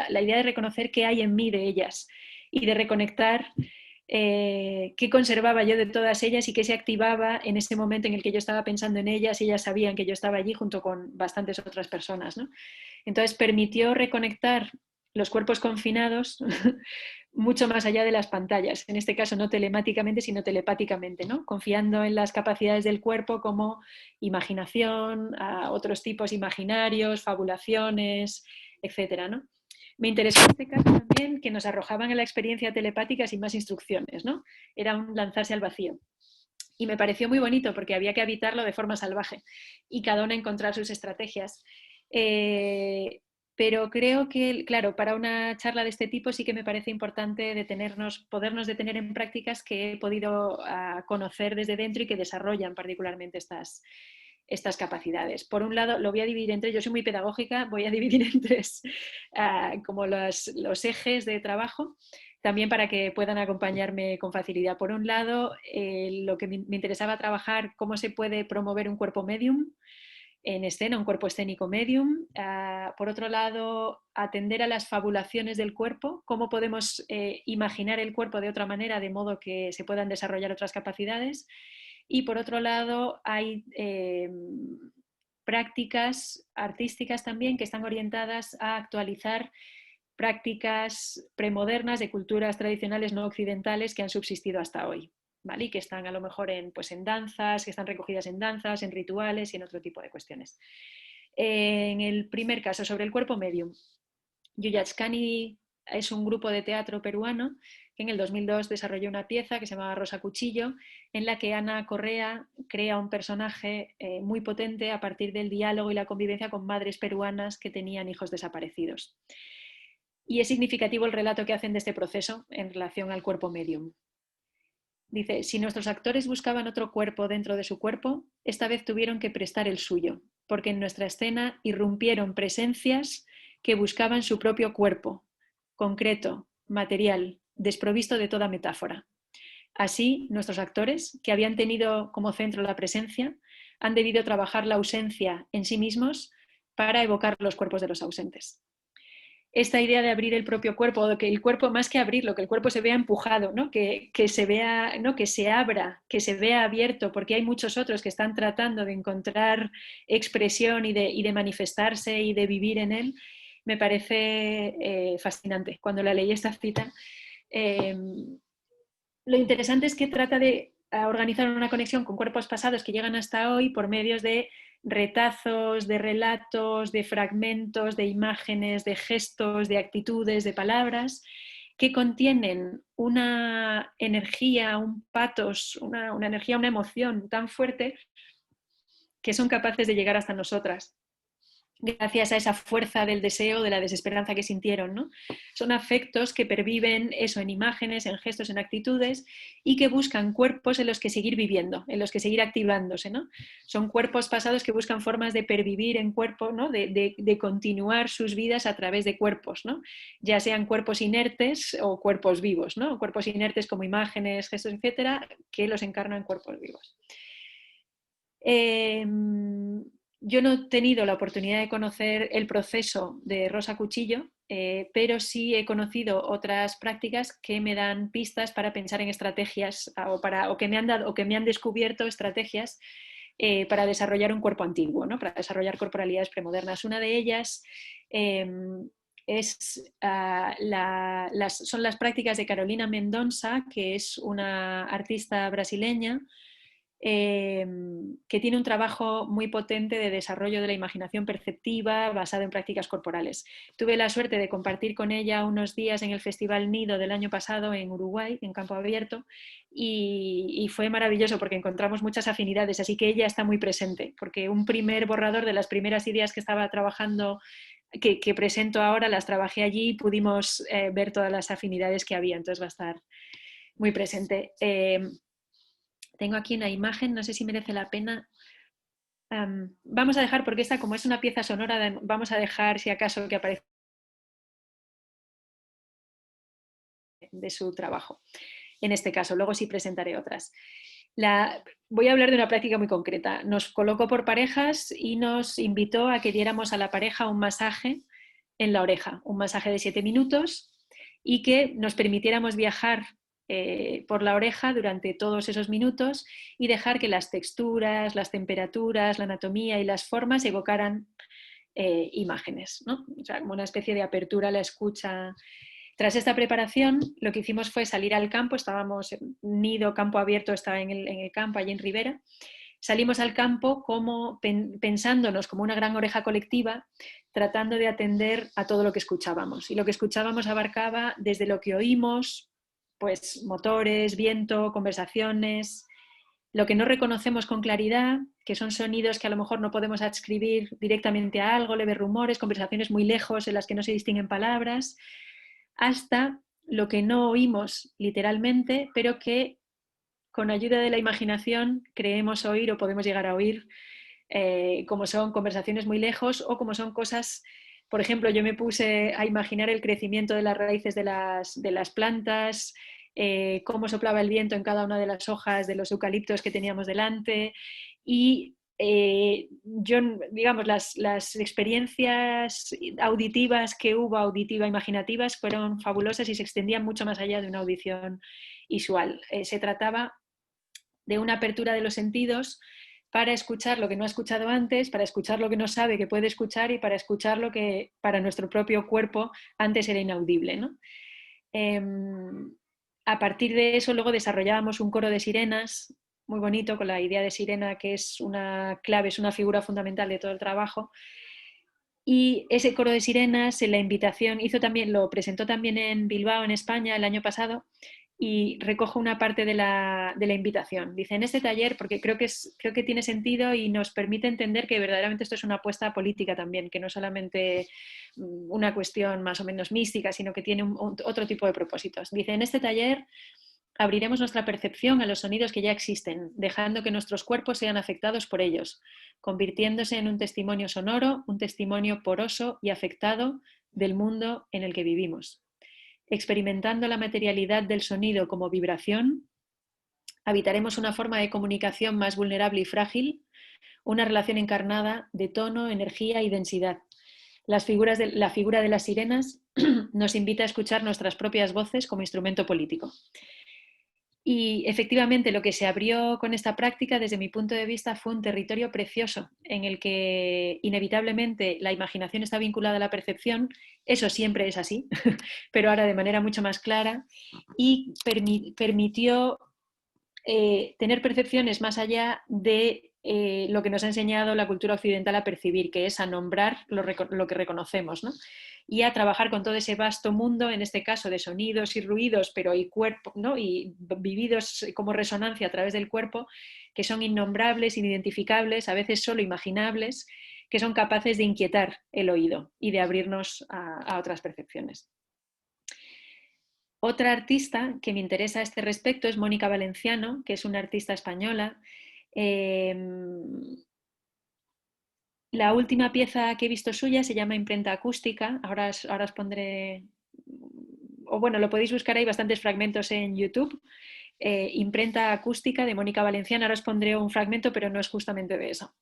la idea de reconocer qué hay en mí de ellas y de reconectar qué conservaba yo de todas ellas y qué se activaba en ese momento en el que yo estaba pensando en ellas y ellas sabían que yo estaba allí junto con bastantes otras personas, ¿no? Entonces permitió reconectar los cuerpos confinados mucho más allá de las pantallas, en este caso no telemáticamente, sino telepáticamente, ¿no? Confiando en las capacidades del cuerpo como imaginación, a otros tipos imaginarios, fabulaciones, etcétera, ¿no? Me interesó en este caso también que nos arrojaban en la experiencia telepática sin más instrucciones, ¿no? Era un lanzarse al vacío. Y me pareció muy bonito porque había que habitarlo de forma salvaje y cada uno encontrar sus estrategias. Pero creo que, claro, para una charla de este tipo sí que me parece importante podernos detener en prácticas que he podido conocer desde dentro y que desarrollan particularmente estas capacidades. Por un lado, lo voy a dividir en tres, yo soy muy pedagógica, voy a dividir en tres como los ejes de trabajo, también para que puedan acompañarme con facilidad. Por un lado, lo que me interesaba trabajar, cómo se puede promover un cuerpo medium en escena, un cuerpo escénico medium. Por otro lado, atender a las fabulaciones del cuerpo, cómo podemos imaginar el cuerpo de otra manera, de modo que se puedan desarrollar otras capacidades. Y por otro lado, hay prácticas artísticas también que están orientadas a actualizar prácticas premodernas de culturas tradicionales no occidentales que han subsistido hasta hoy, ¿vale? Y que están a lo mejor en danzas, que están recogidas en danzas, en rituales y en otro tipo de cuestiones. En el primer caso, sobre el cuerpo medium, Yuyachkani es un grupo de teatro peruano que en el 2002 desarrolló una pieza que se llamaba Rosa Cuchillo, en la que Ana Correa crea un personaje muy potente a partir del diálogo y la convivencia con madres peruanas que tenían hijos desaparecidos. Y es significativo el relato que hacen de este proceso en relación al cuerpo medium. Dice, si nuestros actores buscaban otro cuerpo dentro de su cuerpo, esta vez tuvieron que prestar el suyo, porque en nuestra escena irrumpieron presencias que buscaban su propio cuerpo, concreto, material, desprovisto de toda metáfora. Así, nuestros actores, que habían tenido como centro la presencia, han debido trabajar la ausencia en sí mismos para evocar los cuerpos de los ausentes. Esta idea de abrir el propio cuerpo, de que el cuerpo, más que abrirlo, que el cuerpo se vea empujado, ¿no? que se vea, ¿no? Que se abra, que se vea abierto, porque hay muchos otros que están tratando de encontrar expresión y de manifestarse y de vivir en él, me parece fascinante. Cuando la leí esta cita, lo interesante es que trata de organizar una conexión con cuerpos pasados que llegan hasta hoy por medios de retazos, de relatos, de fragmentos, de imágenes, de gestos, de actitudes, de palabras, que contienen una energía, un patos, una energía, una emoción tan fuerte que son capaces de llegar hasta nosotras, gracias a esa fuerza del deseo, de la desesperanza que sintieron, ¿no? Son afectos que perviven eso en imágenes, en gestos, en actitudes y que buscan cuerpos en los que seguir viviendo, en los que seguir activándose, ¿no? Son cuerpos pasados que buscan formas de pervivir en cuerpo, ¿no? de continuar sus vidas a través de cuerpos, ¿no? Ya sean cuerpos inertes o cuerpos vivos, ¿no? Cuerpos inertes como imágenes, gestos, etcétera, que los encarnan en cuerpos vivos. Yo no he tenido la oportunidad de conocer el proceso de Rosa Cuchillo, pero sí he conocido otras prácticas que me dan pistas para pensar en estrategias o que me han descubierto estrategias para desarrollar un cuerpo antiguo, ¿no? Para desarrollar corporalidades premodernas. Una de ellas son las prácticas de Carolina Mendonça, que es una artista brasileña que tiene un trabajo muy potente de desarrollo de la imaginación perceptiva basado en prácticas corporales. Tuve la suerte de compartir con ella unos días en el Festival Nido del año pasado en Uruguay, en Campo Abierto, y fue maravilloso porque encontramos muchas afinidades, así que ella está muy presente, porque un primer borrador de las primeras ideas que estaba trabajando que presento ahora, las trabajé allí y pudimos ver todas las afinidades que había, entonces va a estar muy presente. Tengo aquí una imagen, no sé si merece la pena. Vamos a dejar, porque esta como es una pieza sonora, vamos a dejar si acaso que aparece de su trabajo. En este caso, luego sí presentaré otras. Voy a hablar de una práctica muy concreta. Nos colocó por parejas y nos invitó a que diéramos a la pareja un masaje en la oreja, un masaje de 7 minutos y que nos permitiéramos viajar por la oreja durante todos esos minutos y dejar que las texturas, las temperaturas, la anatomía y las formas evocaran imágenes, ¿no? O sea, como una especie de apertura a la escucha. Tras esta preparación, lo que hicimos fue salir al campo, estábamos en nido, campo abierto, estaba en el campo, allí en Ribera. Salimos al campo como pensándonos como una gran oreja colectiva, tratando de atender a todo lo que escuchábamos. Y lo que escuchábamos abarcaba desde lo que oímos, pues motores, viento, conversaciones, lo que no reconocemos con claridad, que son sonidos que a lo mejor no podemos adscribir directamente a algo, leves rumores, conversaciones muy lejos en las que no se distinguen palabras, hasta lo que no oímos literalmente, pero que con ayuda de la imaginación creemos oír o podemos llegar a oír, como son conversaciones muy lejos o como son cosas, por ejemplo, yo me puse a imaginar el crecimiento de las raíces de las plantas, cómo soplaba el viento en cada una de las hojas de los eucaliptos que teníamos delante y yo, digamos, las experiencias auditivas que hubo, imaginativas, fueron fabulosas y se extendían mucho más allá de una audición visual. Se trataba de una apertura de los sentidos para escuchar lo que no ha escuchado antes, para escuchar lo que no sabe que puede escuchar y para escuchar lo que para nuestro propio cuerpo antes era inaudible, ¿no? A partir de eso luego desarrollábamos un coro de sirenas muy bonito, con la idea de sirena que es una clave, es una figura fundamental de todo el trabajo. Y ese coro de sirenas, en la invitación, lo presentó también en Bilbao, en España, el año pasado, y recojo una parte de la invitación. Dice, en este taller, porque creo que tiene sentido y nos permite entender que verdaderamente esto es una apuesta política también, que no solamente una cuestión más o menos mística, sino que tiene otro tipo de propósitos. Dice, en este taller abriremos nuestra percepción a los sonidos que ya existen, dejando que nuestros cuerpos sean afectados por ellos, convirtiéndose en un testimonio sonoro, un testimonio poroso y afectado del mundo en el que vivimos. Experimentando la materialidad del sonido como vibración, habitaremos una forma de comunicación más vulnerable y frágil, una relación encarnada de tono, energía y densidad. La figura de las sirenas nos invita a escuchar nuestras propias voces como instrumento político. Y efectivamente lo que se abrió con esta práctica, desde mi punto de vista, fue un territorio precioso en el que inevitablemente la imaginación está vinculada a la percepción, eso siempre es así, pero ahora de manera mucho más clara, y permitió tener percepciones más allá de lo que nos ha enseñado la cultura occidental a percibir, que es a nombrar lo que reconocemos, ¿no? Y a trabajar con todo ese vasto mundo, en este caso de sonidos y ruidos, pero y cuerpo, ¿no? Y vividos como resonancia a través del cuerpo, que son innombrables, inidentificables, a veces solo imaginables, que son capaces de inquietar el oído y de abrirnos a otras percepciones. Otra artista que me interesa a este respecto es Mónica Valenciano, que es una artista española. La última pieza que he visto suya se llama Imprenta Acústica. Ahora os pondré, o bueno, lo podéis buscar, hay bastantes fragmentos en YouTube. Imprenta Acústica de Mónica Valenciano. Ahora os pondré un fragmento, pero no es justamente de eso.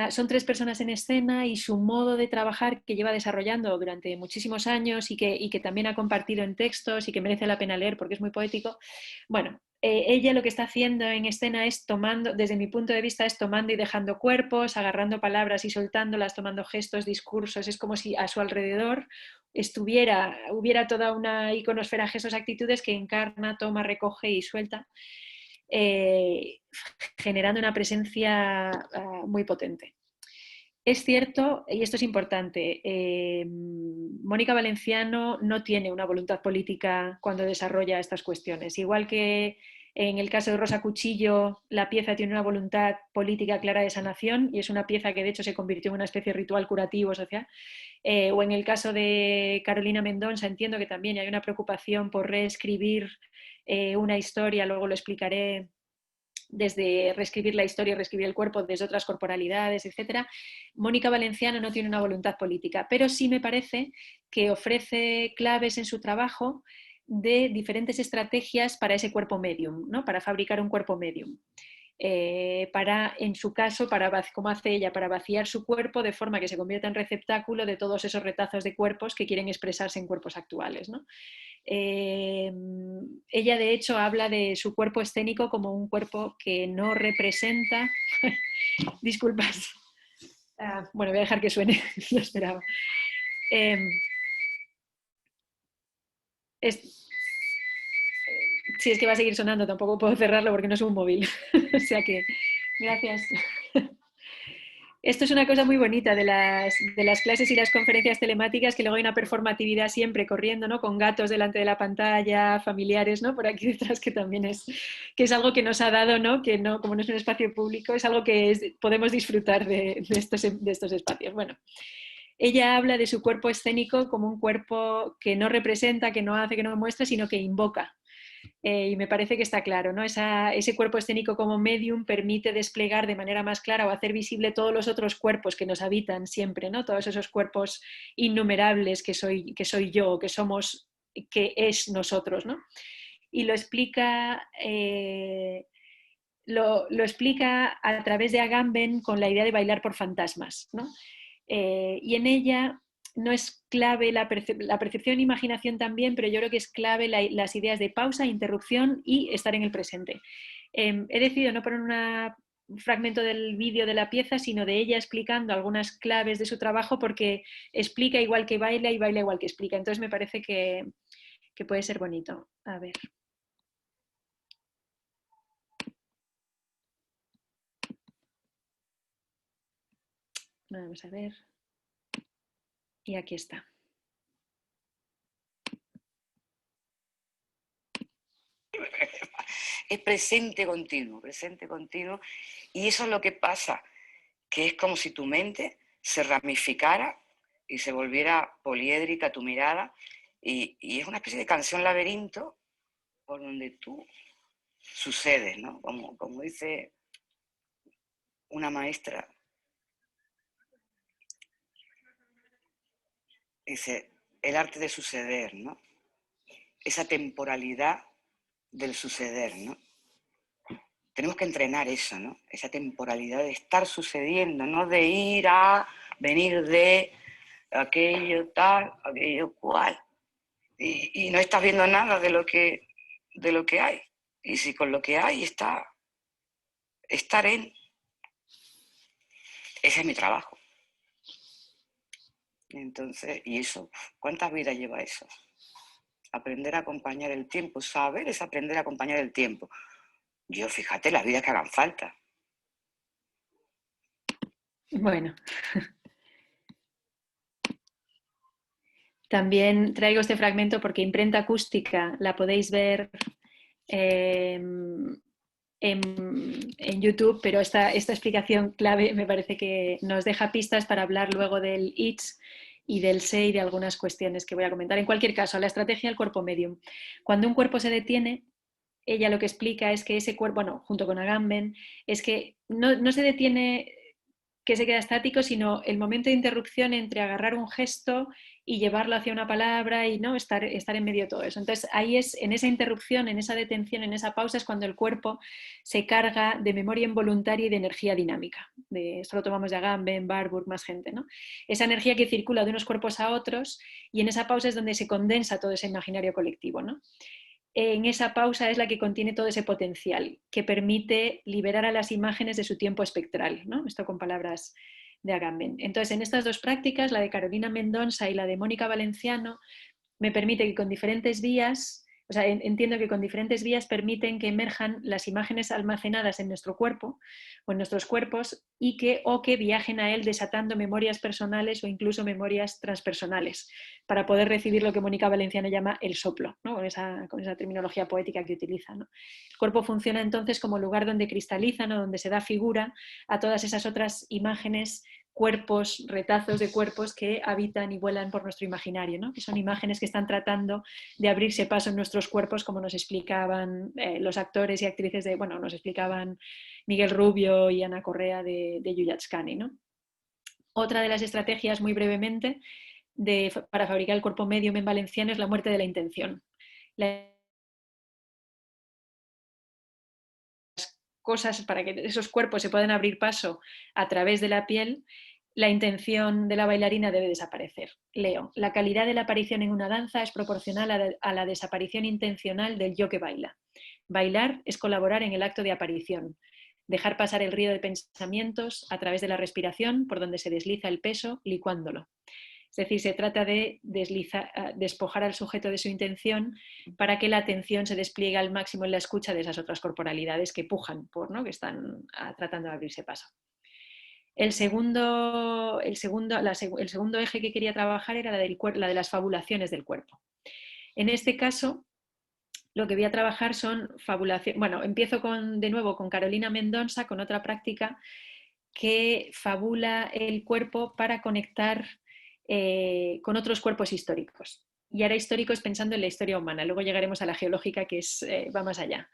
Son 3 personas en escena y su modo de trabajar que lleva desarrollando durante muchísimos años y que también ha compartido en textos y que merece la pena leer porque es muy poético. Bueno, ella lo que está haciendo en escena es tomando, desde mi punto de vista, es tomando y dejando cuerpos, agarrando palabras y soltándolas, tomando gestos, discursos. Es como si a su alrededor hubiera toda una iconosfera, gestos, actitudes que encarna, toma, recoge y suelta. Generando una presencia muy potente. Es cierto, y esto es importante, Mónica Valenciano no tiene una voluntad política cuando desarrolla estas cuestiones. Igual que En el caso de Rosa Cuchillo, la pieza tiene una voluntad política clara de sanación y es una pieza que de hecho se convirtió en una especie de ritual curativo social. O en el caso de Carolina Mendonça, entiendo que también hay una preocupación por reescribir una historia, luego lo explicaré, desde reescribir la historia, reescribir el cuerpo desde otras corporalidades, etc. Mónica Valenciano no tiene una voluntad política, pero sí me parece que ofrece claves en su trabajo de diferentes estrategias para ese cuerpo medium, ¿no? Para fabricar un cuerpo medium. Para, en su caso, como hace ella, para vaciar su cuerpo de forma que se convierta en receptáculo de todos esos retazos de cuerpos que quieren expresarse en cuerpos actuales, ¿no? Ella de hecho habla de su cuerpo escénico como un cuerpo que no representa disculpas, bueno, voy a dejar que suene, lo esperaba. Si es que va a seguir sonando, tampoco puedo cerrarlo porque no es un móvil. O sea que, gracias. Esto es una cosa muy bonita de las clases y las conferencias telemáticas, que luego hay una performatividad siempre corriendo, ¿no? Con gatos delante de la pantalla, familiares, ¿no? Por aquí detrás, que también es algo que nos ha dado, ¿no? Que no, como no es un espacio público, es algo que podemos disfrutar de estos espacios. Bueno, ella habla de su cuerpo escénico como un cuerpo que no representa, que no hace, que no muestra, sino que invoca. Y me parece que está claro, ¿no? Ese cuerpo escénico como medium permite desplegar de manera más clara o hacer visible todos los otros cuerpos que nos habitan siempre, ¿no? Todos esos cuerpos innumerables que soy yo, que somos, que es nosotros, ¿no? Y lo explica, lo explica a través de Agamben con la idea de bailar por fantasmas, ¿no? Y en ella no es clave la percepción e imaginación también, pero yo creo que es clave las ideas de pausa, interrupción y estar en el presente. He decidido no poner un fragmento del vídeo de la pieza, sino de ella explicando algunas claves de su trabajo, porque explica igual que baila y baila igual que explica. Entonces me parece que puede ser bonito. A ver. Vamos a ver. Y aquí está. Es presente continuo, y eso es lo que pasa, que es como si tu mente se ramificara y se volviera poliédrica tu mirada, y es una especie de canción laberinto por donde tú sucedes, ¿no? Como dice una maestra, dice, el arte de suceder, ¿no? Esa temporalidad del suceder, ¿no? Tenemos que entrenar eso, ¿no? Esa temporalidad de estar sucediendo, no de ir a, venir de, aquello tal, aquello cual. Y no estás viendo nada de lo que hay. Y si con lo que hay está estar en... Ese es mi trabajo. Entonces, y eso, ¿cuántas vidas lleva eso? Aprender a acompañar el tiempo. Saber es aprender a acompañar el tiempo. Yo, fíjate, las vidas que hagan falta. Bueno. También traigo este fragmento porque Imprenta Acústica la podéis ver en YouTube, pero esta explicación clave me parece que nos deja pistas para hablar luego del ITS y del SE y de algunas cuestiones que voy a comentar. En cualquier caso, la estrategia del cuerpo medium. Cuando un cuerpo se detiene, ella lo que explica es que ese cuerpo, bueno, junto con Agamben, es que no se detiene, que se queda estático, sino el momento de interrupción entre agarrar un gesto y llevarlo hacia una palabra y no estar en medio de todo eso. Entonces ahí es, en esa interrupción, en esa detención, en esa pausa, es cuando el cuerpo se carga de memoria involuntaria y de energía dinámica. Esto lo tomamos de Agamben, Barbour, más gente, ¿no? Esa energía que circula de unos cuerpos a otros, y en esa pausa es donde se condensa todo ese imaginario colectivo, ¿no? En esa pausa es la que contiene todo ese potencial, que permite liberar a las imágenes de su tiempo espectral, ¿no? Esto con palabras de Agamben. Entonces, en estas dos prácticas, la de Carolina Mendonça y la de Mónica Valenciano, me permite que con diferentes vías O sea, entiendo que con diferentes vías permiten que emerjan las imágenes almacenadas en nuestro cuerpo o en nuestros cuerpos o que viajen a él desatando memorias personales o incluso memorias transpersonales para poder recibir lo que Mónica Valenciano llama el soplo, ¿no? con esa terminología poética que utiliza, ¿no? El cuerpo funciona entonces como lugar donde cristalizan o donde se da figura a todas esas otras imágenes, cuerpos, retazos de cuerpos que habitan y vuelan por nuestro imaginario, ¿no? Que son imágenes que están tratando de abrirse paso en nuestros cuerpos, como nos explicaban los actores y actrices nos explicaban Miguel Rubio y Ana Correa de Yuyatskani, ¿no? Otra de las estrategias, muy brevemente, para fabricar el cuerpo medium en valenciano es la muerte de la intención. Cosas para que esos cuerpos se puedan abrir paso a través de la piel, la intención de la bailarina debe desaparecer. Leo, la calidad de la aparición en una danza es proporcional a la desaparición intencional del yo que baila. Bailar es colaborar en el acto de aparición, dejar pasar el río de pensamientos a través de la respiración por donde se desliza el peso, licuándolo. Es decir, se trata de despojar al sujeto de su intención para que la atención se despliegue al máximo en la escucha de esas otras corporalidades que pujan que están tratando de abrirse paso. El segundo eje que quería trabajar era la de las fabulaciones del cuerpo. En este caso, lo que voy a trabajar son fabulaciones. Bueno, empiezo de nuevo con Carolina Mendonça, con otra práctica que fabula el cuerpo para conectar con otros cuerpos históricos. Y ahora históricos pensando en la historia humana. Luego llegaremos a la geológica, que va más allá.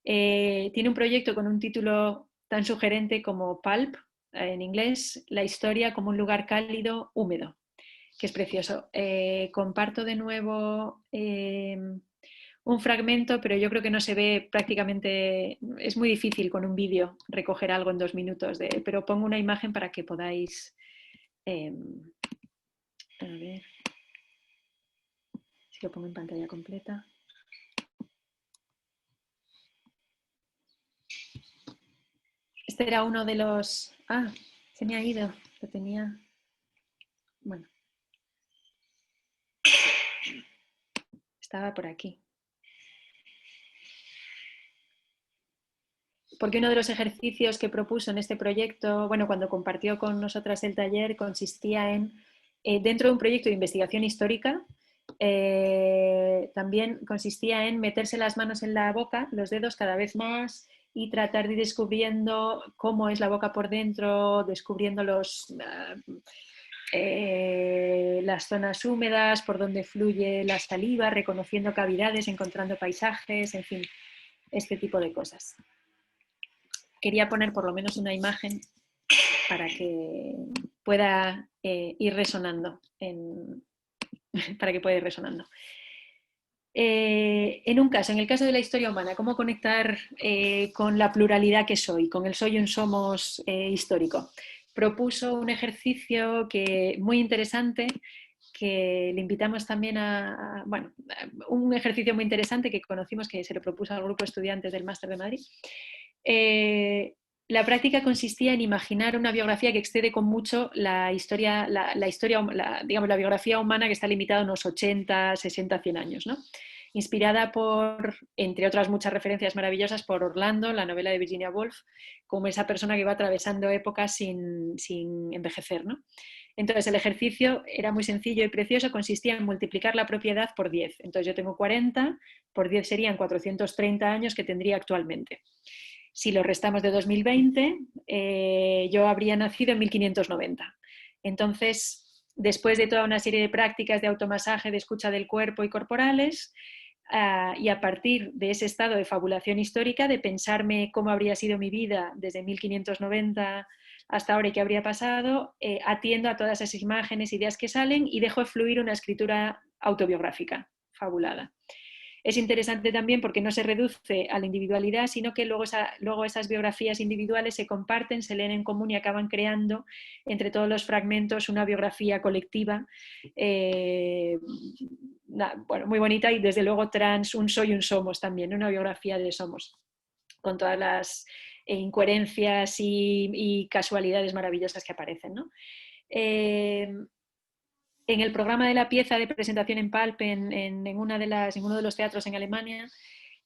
Tiene un proyecto con un título tan sugerente como Pulp, en inglés, la historia como un lugar cálido, húmedo, que es precioso. Comparto de nuevo un fragmento, pero yo creo que no se ve prácticamente, es muy difícil con un vídeo recoger algo en 2 minutos, pero pongo una imagen para que podáis... a ver si lo pongo en pantalla completa. Este era uno de los... Ah, se me ha ido, lo tenía... Bueno. Estaba por aquí. Porque uno de los ejercicios que propuso en este proyecto, cuando compartió con nosotras el taller, consistía en, dentro de un proyecto de investigación histórica, también consistía en meterse las manos en la boca, los dedos cada vez más, y tratar de ir descubriendo cómo es la boca por dentro, descubriendo las zonas húmedas, por donde fluye la saliva, reconociendo cavidades, encontrando paisajes, en fin, este tipo de cosas. Quería poner por lo menos una imagen para que pueda ir resonando. Para que pueda ir resonando. En el caso de la historia humana, ¿cómo conectar con la pluralidad que soy, con el soy y un somos histórico? Propuso un ejercicio muy interesante, que le invitamos también un ejercicio muy interesante que conocimos, que se le propuso al grupo de estudiantes del Máster de Madrid. La práctica consistía en imaginar una biografía que excede con mucho la biografía humana, que está limitada a unos 80, 60, 100 años, ¿no? Inspirada entre otras muchas referencias maravillosas, por Orlando, la novela de Virginia Woolf, como esa persona que va atravesando épocas sin envejecer, ¿no? Entonces el ejercicio era muy sencillo y precioso, consistía en multiplicar la propiedad por 10. Entonces yo tengo 40, por 10 serían 430 años que tendría actualmente. Si lo restamos de 2020, yo habría nacido en 1590. Entonces, después de toda una serie de prácticas de automasaje, de escucha del cuerpo y corporales, y a partir de ese estado de fabulación histórica, de pensarme cómo habría sido mi vida desde 1590 hasta ahora y qué habría pasado, atiendo a todas esas imágenes, ideas que salen y dejo fluir una escritura autobiográfica, fabulada. Es interesante también porque no se reduce a la individualidad, sino que luego esas biografías individuales se comparten, se leen en común y acaban creando entre todos los fragmentos una biografía colectiva muy bonita, y desde luego un soy, un somos también, una biografía de somos, con todas las incoherencias y casualidades maravillosas que aparecen, ¿no? en el programa de la pieza de presentación en Pulp, en uno de los teatros en Alemania,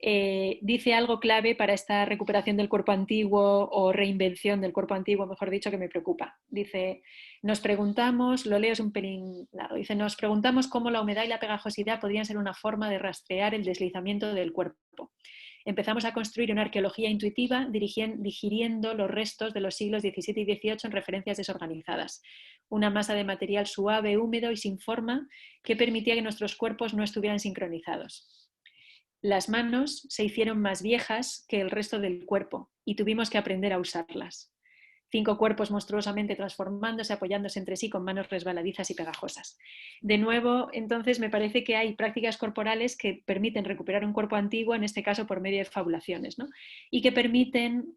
dice algo clave para esta recuperación del cuerpo antiguo o reinvención del cuerpo antiguo, mejor dicho, que me preocupa. Dice, nos preguntamos, lo leo es un pelín largo, dice, nos preguntamos cómo la humedad y la pegajosidad podrían ser una forma de rastrear el deslizamiento del cuerpo. Empezamos a construir una arqueología intuitiva digiriendo los restos de los siglos XVII y XVIII en referencias desorganizadas. Una masa de material suave, húmedo y sin forma que permitía que nuestros cuerpos no estuvieran sincronizados. Las manos se hicieron más viejas que el resto del cuerpo y tuvimos que aprender a usarlas. 5 cuerpos monstruosamente transformándose, apoyándose entre sí con manos resbaladizas y pegajosas. De nuevo, entonces, me parece que hay prácticas corporales que permiten recuperar un cuerpo antiguo, en este caso por medio de fabulaciones, ¿no? Y que permiten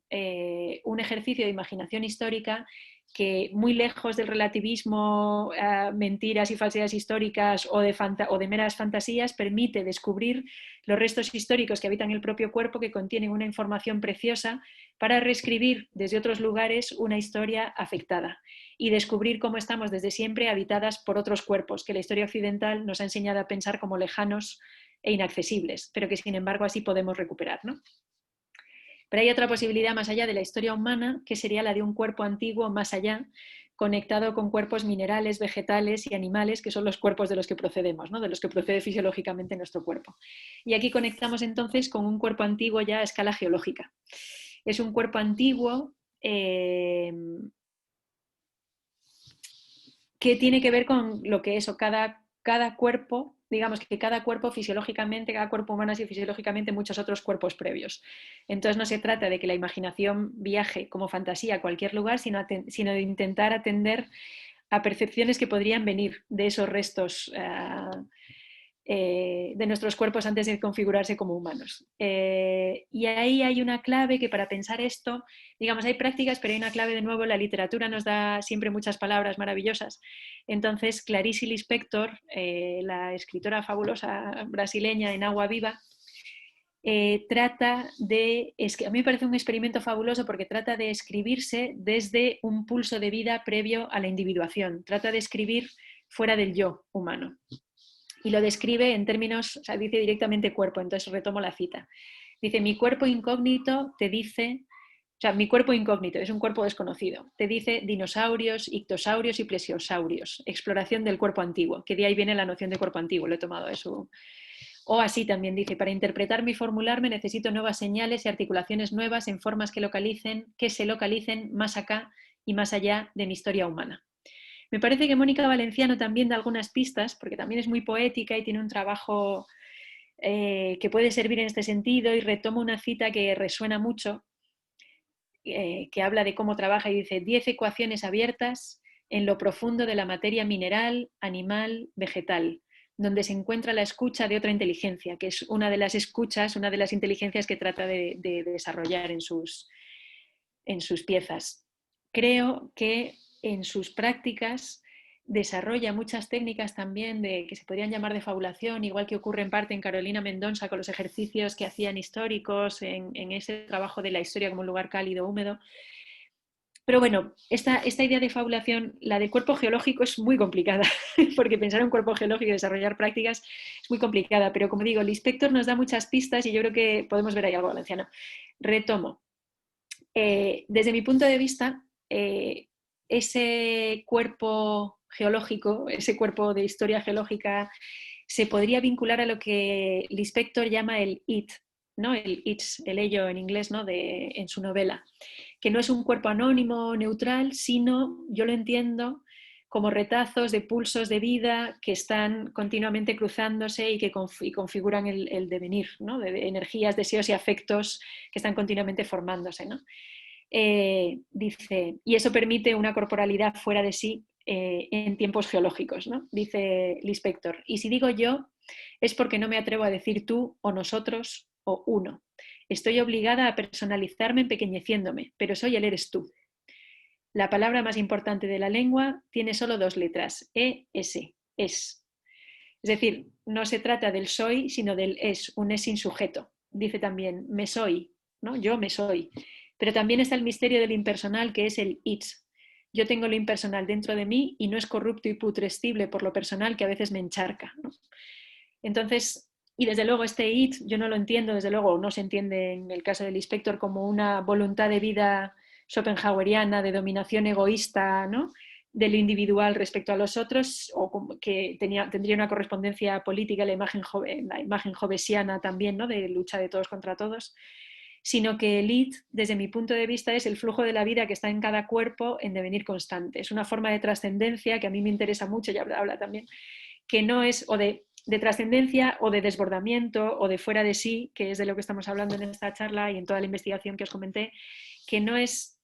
un ejercicio de imaginación histórica que, muy lejos del relativismo, mentiras y falsedades históricas o de meras fantasías, permite descubrir los restos históricos que habitan el propio cuerpo, que contienen una información preciosa para reescribir desde otros lugares una historia afectada y descubrir cómo estamos desde siempre habitadas por otros cuerpos que la historia occidental nos ha enseñado a pensar como lejanos e inaccesibles, pero que sin embargo así podemos recuperar, ¿no? Pero hay otra posibilidad más allá de la historia humana, que sería la de un cuerpo antiguo más allá, conectado con cuerpos minerales, vegetales y animales, que son los cuerpos de los que procedemos, ¿no? De los que procede fisiológicamente nuestro cuerpo. Y aquí conectamos entonces con un cuerpo antiguo ya a escala geológica. Es un cuerpo antiguo que tiene que ver con lo que es cada cuerpo, digamos que cada cuerpo fisiológicamente, cada cuerpo humano así fisiológicamente muchos otros cuerpos previos. Entonces no se trata de que la imaginación viaje como fantasía a cualquier lugar, sino de intentar atender a percepciones que podrían venir de esos restos de nuestros cuerpos antes de configurarse como humanos. Y ahí hay una clave que para pensar esto, digamos, hay prácticas, pero hay una clave de nuevo, la literatura nos da siempre muchas palabras maravillosas. Entonces, Clarice Lispector, la escritora fabulosa brasileña en Agua Viva, trata de, a mí me parece un experimento fabuloso porque trata de escribirse desde un pulso de vida previo a la individuación, trata de escribir fuera del yo humano. Y lo describe en términos, o sea, dice directamente cuerpo, entonces retomo la cita. Dice, mi cuerpo incógnito te dice, o sea, mi cuerpo incógnito es un cuerpo desconocido, te dice dinosaurios, ictosaurios y plesiosaurios, exploración del cuerpo antiguo, que de ahí viene la noción de cuerpo antiguo, lo he tomado de su... O así también dice, para interpretarme y formularme necesito nuevas señales y articulaciones nuevas en formas que se localicen más acá y más allá de mi historia humana. Me parece que Mónica Valenciano también da algunas pistas, porque también es muy poética y tiene un trabajo que puede servir en este sentido, y retomo una cita que resuena mucho, que habla de cómo trabaja y dice 10 ecuaciones abiertas en lo profundo de la materia mineral, animal, vegetal, donde se encuentra la escucha de otra inteligencia, que es una de las escuchas, una de las inteligencias que trata de desarrollar en sus piezas. Creo que en sus prácticas desarrolla muchas técnicas también que se podrían llamar de fabulación, igual que ocurre en parte en Carolina Mendonça con los ejercicios que hacían históricos en ese trabajo de la historia como un lugar cálido, húmedo. Pero bueno, esta idea de fabulación, la del cuerpo geológico, es muy complicada, porque pensar en un cuerpo geológico y desarrollar prácticas es muy complicada, pero como digo, Lispector nos da muchas pistas y yo creo que podemos ver ahí algo valenciano. Retomo. Desde mi punto de vista, ese cuerpo geológico, ese cuerpo de historia geológica, se podría vincular a lo que Lispector llama el it, ¿no? El its, el ello en inglés, ¿no? En su novela, que no es un cuerpo anónimo, neutral, sino, yo lo entiendo, como retazos de pulsos de vida que están continuamente cruzándose y que configuran el devenir, ¿no? De energías, deseos y afectos que están continuamente formándose, ¿no? Dice, y eso permite una corporalidad fuera de sí en tiempos geológicos, ¿no? Dice Lispector. Y si digo yo, es porque no me atrevo a decir tú o nosotros o uno. Estoy obligada a personalizarme empequeñeciéndome, pero soy el eres tú. La palabra más importante de la lengua tiene solo 2 letras, E-S, es. Es decir, no se trata del soy, sino del es, un es sin sujeto. Dice también, me soy, ¿no? Yo me soy. Pero también está el misterio del impersonal, que es el it's. yo tengo lo impersonal dentro de mí y no es corrupto y putrescible por lo personal que a veces me encharca, ¿no? Entonces, y desde luego este id, yo no lo entiendo, desde luego no se entiende en el caso del inspector como una voluntad de vida schopenhaueriana de dominación egoísta, ¿no?, del individual respecto a los otros, o como que tendría una correspondencia política en la imagen jovesiana también, ¿no?, de lucha de todos contra todos, sino que el id, desde mi punto de vista, es el flujo de la vida que está en cada cuerpo en devenir constante. Es una forma de trascendencia que a mí me interesa mucho, y habla también, que no es o de trascendencia o de desbordamiento o de fuera de sí, que es de lo que estamos hablando en esta charla y en toda la investigación que os comenté, que no es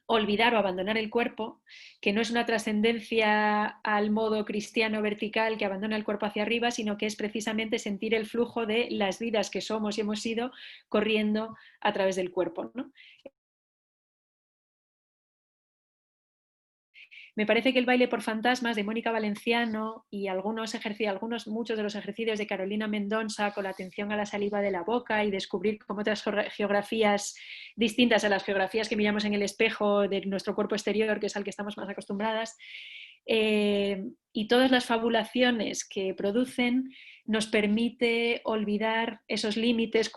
olvidar o abandonar el cuerpo, que no es una trascendencia al modo cristiano vertical que abandona el cuerpo hacia arriba, sino que es precisamente sentir el flujo de las vidas que somos y hemos sido corriendo a través del cuerpo, ¿no? Me parece que el baile por fantasmas de Mónica Valenciano y muchos de los ejercicios de Carolina Mendonça con la atención a la saliva de la boca y descubrir cómo otras geografías distintas a las geografías que miramos en el espejo de nuestro cuerpo exterior, que es al que estamos más acostumbradas, y todas las fabulaciones que producen, nos permite olvidar esos límites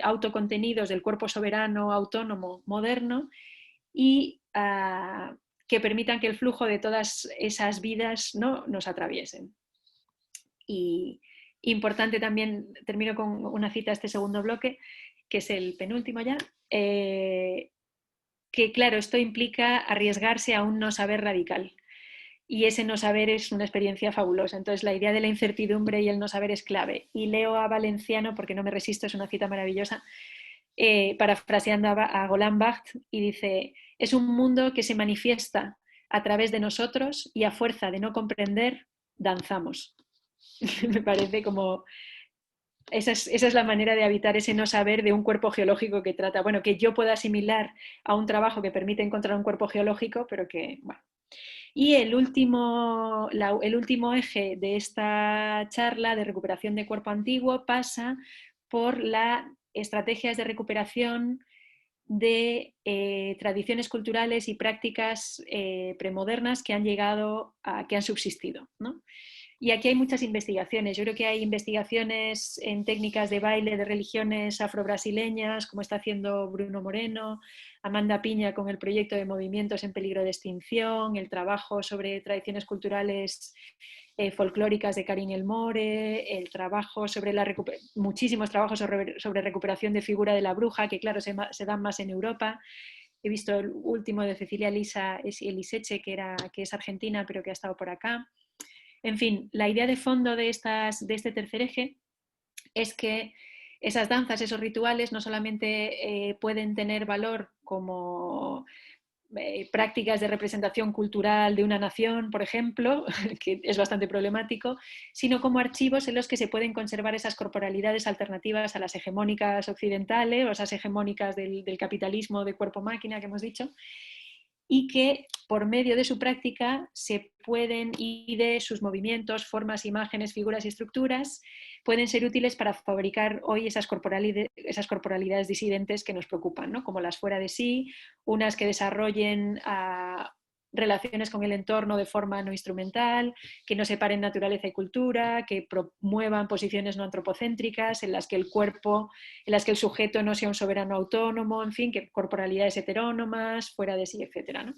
autocontenidos del cuerpo soberano, autónomo, moderno, y que permitan que el flujo de todas esas vidas, ¿no?, nos atraviesen. Y importante también, termino con una cita este segundo bloque, que es el penúltimo ya, que claro, esto implica arriesgarse a un no saber radical. Y ese no saber es una experiencia fabulosa. Entonces la idea de la incertidumbre y el no saber es clave. Y leo a Valenciano, porque no me resisto, es una cita maravillosa, parafraseando a Golan Bacht, y dice: es un mundo que se manifiesta a través de nosotros y a fuerza de no comprender, danzamos. Me parece como... Esa es la manera de habitar ese no saber de un cuerpo geológico que trata, bueno, que yo pueda asimilar a un trabajo que permite encontrar un cuerpo geológico, pero que, bueno. Y el último eje de esta charla de recuperación de cuerpo antiguo pasa por las estrategias de recuperación de tradiciones culturales y prácticas premodernas que han subsistido, ¿no? Y aquí hay muchas investigaciones. Yo creo que hay investigaciones en técnicas de baile de religiones afrobrasileñas, como está haciendo Bruno Moreno, Amanda Piña con el proyecto de movimientos en peligro de extinción, el trabajo sobre tradiciones culturales folclóricas de Karin Elmore, el trabajo sobre muchísimos trabajos sobre recuperación de figura de la bruja, que claro, se dan más en Europa. He visto el último de Cecilia Eliseche, que es argentina, pero que ha estado por acá. En fin, la idea de fondo de este tercer eje es que esas danzas, esos rituales, no solamente pueden tener valor como prácticas de representación cultural de una nación, por ejemplo, que es bastante problemático, sino como archivos en los que se pueden conservar esas corporalidades alternativas a las hegemónicas occidentales o esas hegemónicas del capitalismo de cuerpo-máquina que hemos dicho, y que por medio de su práctica y de sus movimientos, formas, imágenes, figuras y estructuras, pueden ser útiles para fabricar hoy esas corporalidades disidentes que nos preocupan, ¿no? Como las fuera de sí, unas que desarrollen relaciones con el entorno de forma no instrumental, que no separen naturaleza y cultura, que promuevan posiciones no antropocéntricas, en las que el sujeto no sea un soberano autónomo, en fin, que corporalidades heterónomas, fuera de sí, etc., ¿no?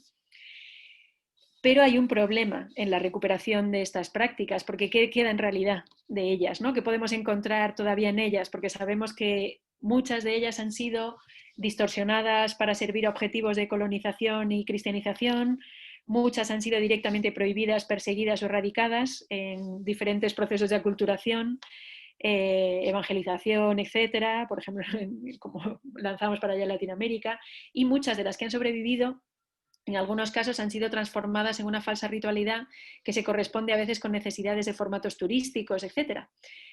Pero hay un problema en la recuperación de estas prácticas, porque ¿qué queda en realidad de ellas, ¿no? ¿Qué podemos encontrar todavía en ellas? Porque sabemos que muchas de ellas han sido distorsionadas para servir a objetivos de colonización y cristianización, muchas han sido directamente prohibidas, perseguidas o erradicadas en diferentes procesos de aculturación, evangelización, etcétera, por ejemplo, como lanzamos para allá en Latinoamérica, y muchas de las que han sobrevivido en algunos casos han sido transformadas en una falsa ritualidad que se corresponde a veces con necesidades de formatos turísticos, etc.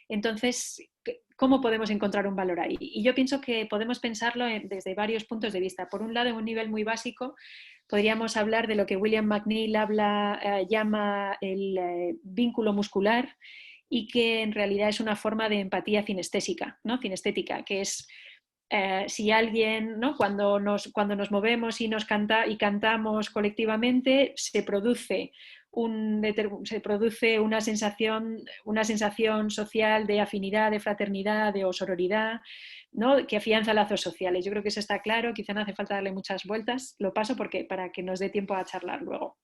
Entonces, ¿cómo podemos encontrar un valor ahí? Y yo pienso que podemos pensarlo desde varios puntos de vista. Por un lado, en un nivel muy básico, podríamos hablar de lo que William McNeill llama el vínculo muscular, y que en realidad es una forma de empatía cinestésica, ¿no? Cinestética, que es si alguien, ¿no? cuando nos movemos y cantamos colectivamente, se produce una sensación social de afinidad, de fraternidad, de sororidad, ¿no? Que afianza lazos sociales. Yo creo que eso está claro, quizá no hace falta darle muchas vueltas, lo paso para que nos dé tiempo a charlar luego.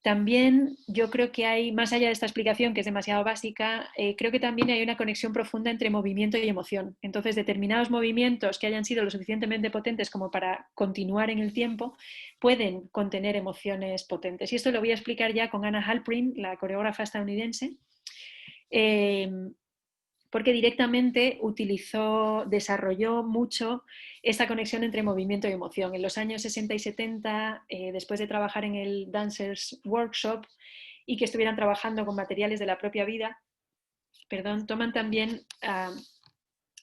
También yo creo que hay, más allá de esta explicación que es demasiado básica, creo que también hay una conexión profunda entre movimiento y emoción. Entonces, determinados movimientos que hayan sido lo suficientemente potentes como para continuar en el tiempo, pueden contener emociones potentes. Y esto lo voy a explicar ya con Anna Halprin, la coreógrafa estadounidense, porque directamente desarrolló mucho esta conexión entre movimiento y emoción. En los años 60 y 70, después de trabajar en el Dancers Workshop y que estuvieran trabajando con materiales de la propia vida,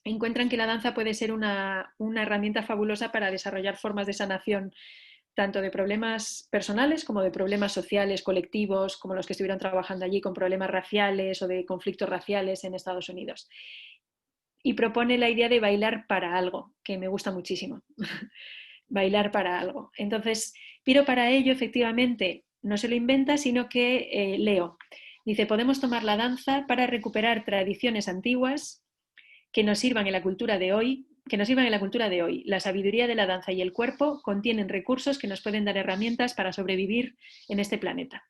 encuentran que la danza puede ser una herramienta fabulosa para desarrollar formas de sanación, tanto de problemas personales como de problemas sociales, colectivos, como los que estuvieron trabajando allí con problemas raciales o de conflictos raciales en Estados Unidos. Y propone la idea de bailar para algo, que me gusta muchísimo. Bailar para algo. Entonces, pero para ello, efectivamente, no se lo inventa, sino que leo. Dice, podemos tomar la danza para recuperar tradiciones antiguas que nos sirvan en la cultura de hoy, La sabiduría de la danza y el cuerpo contienen recursos que nos pueden dar herramientas para sobrevivir en este planeta.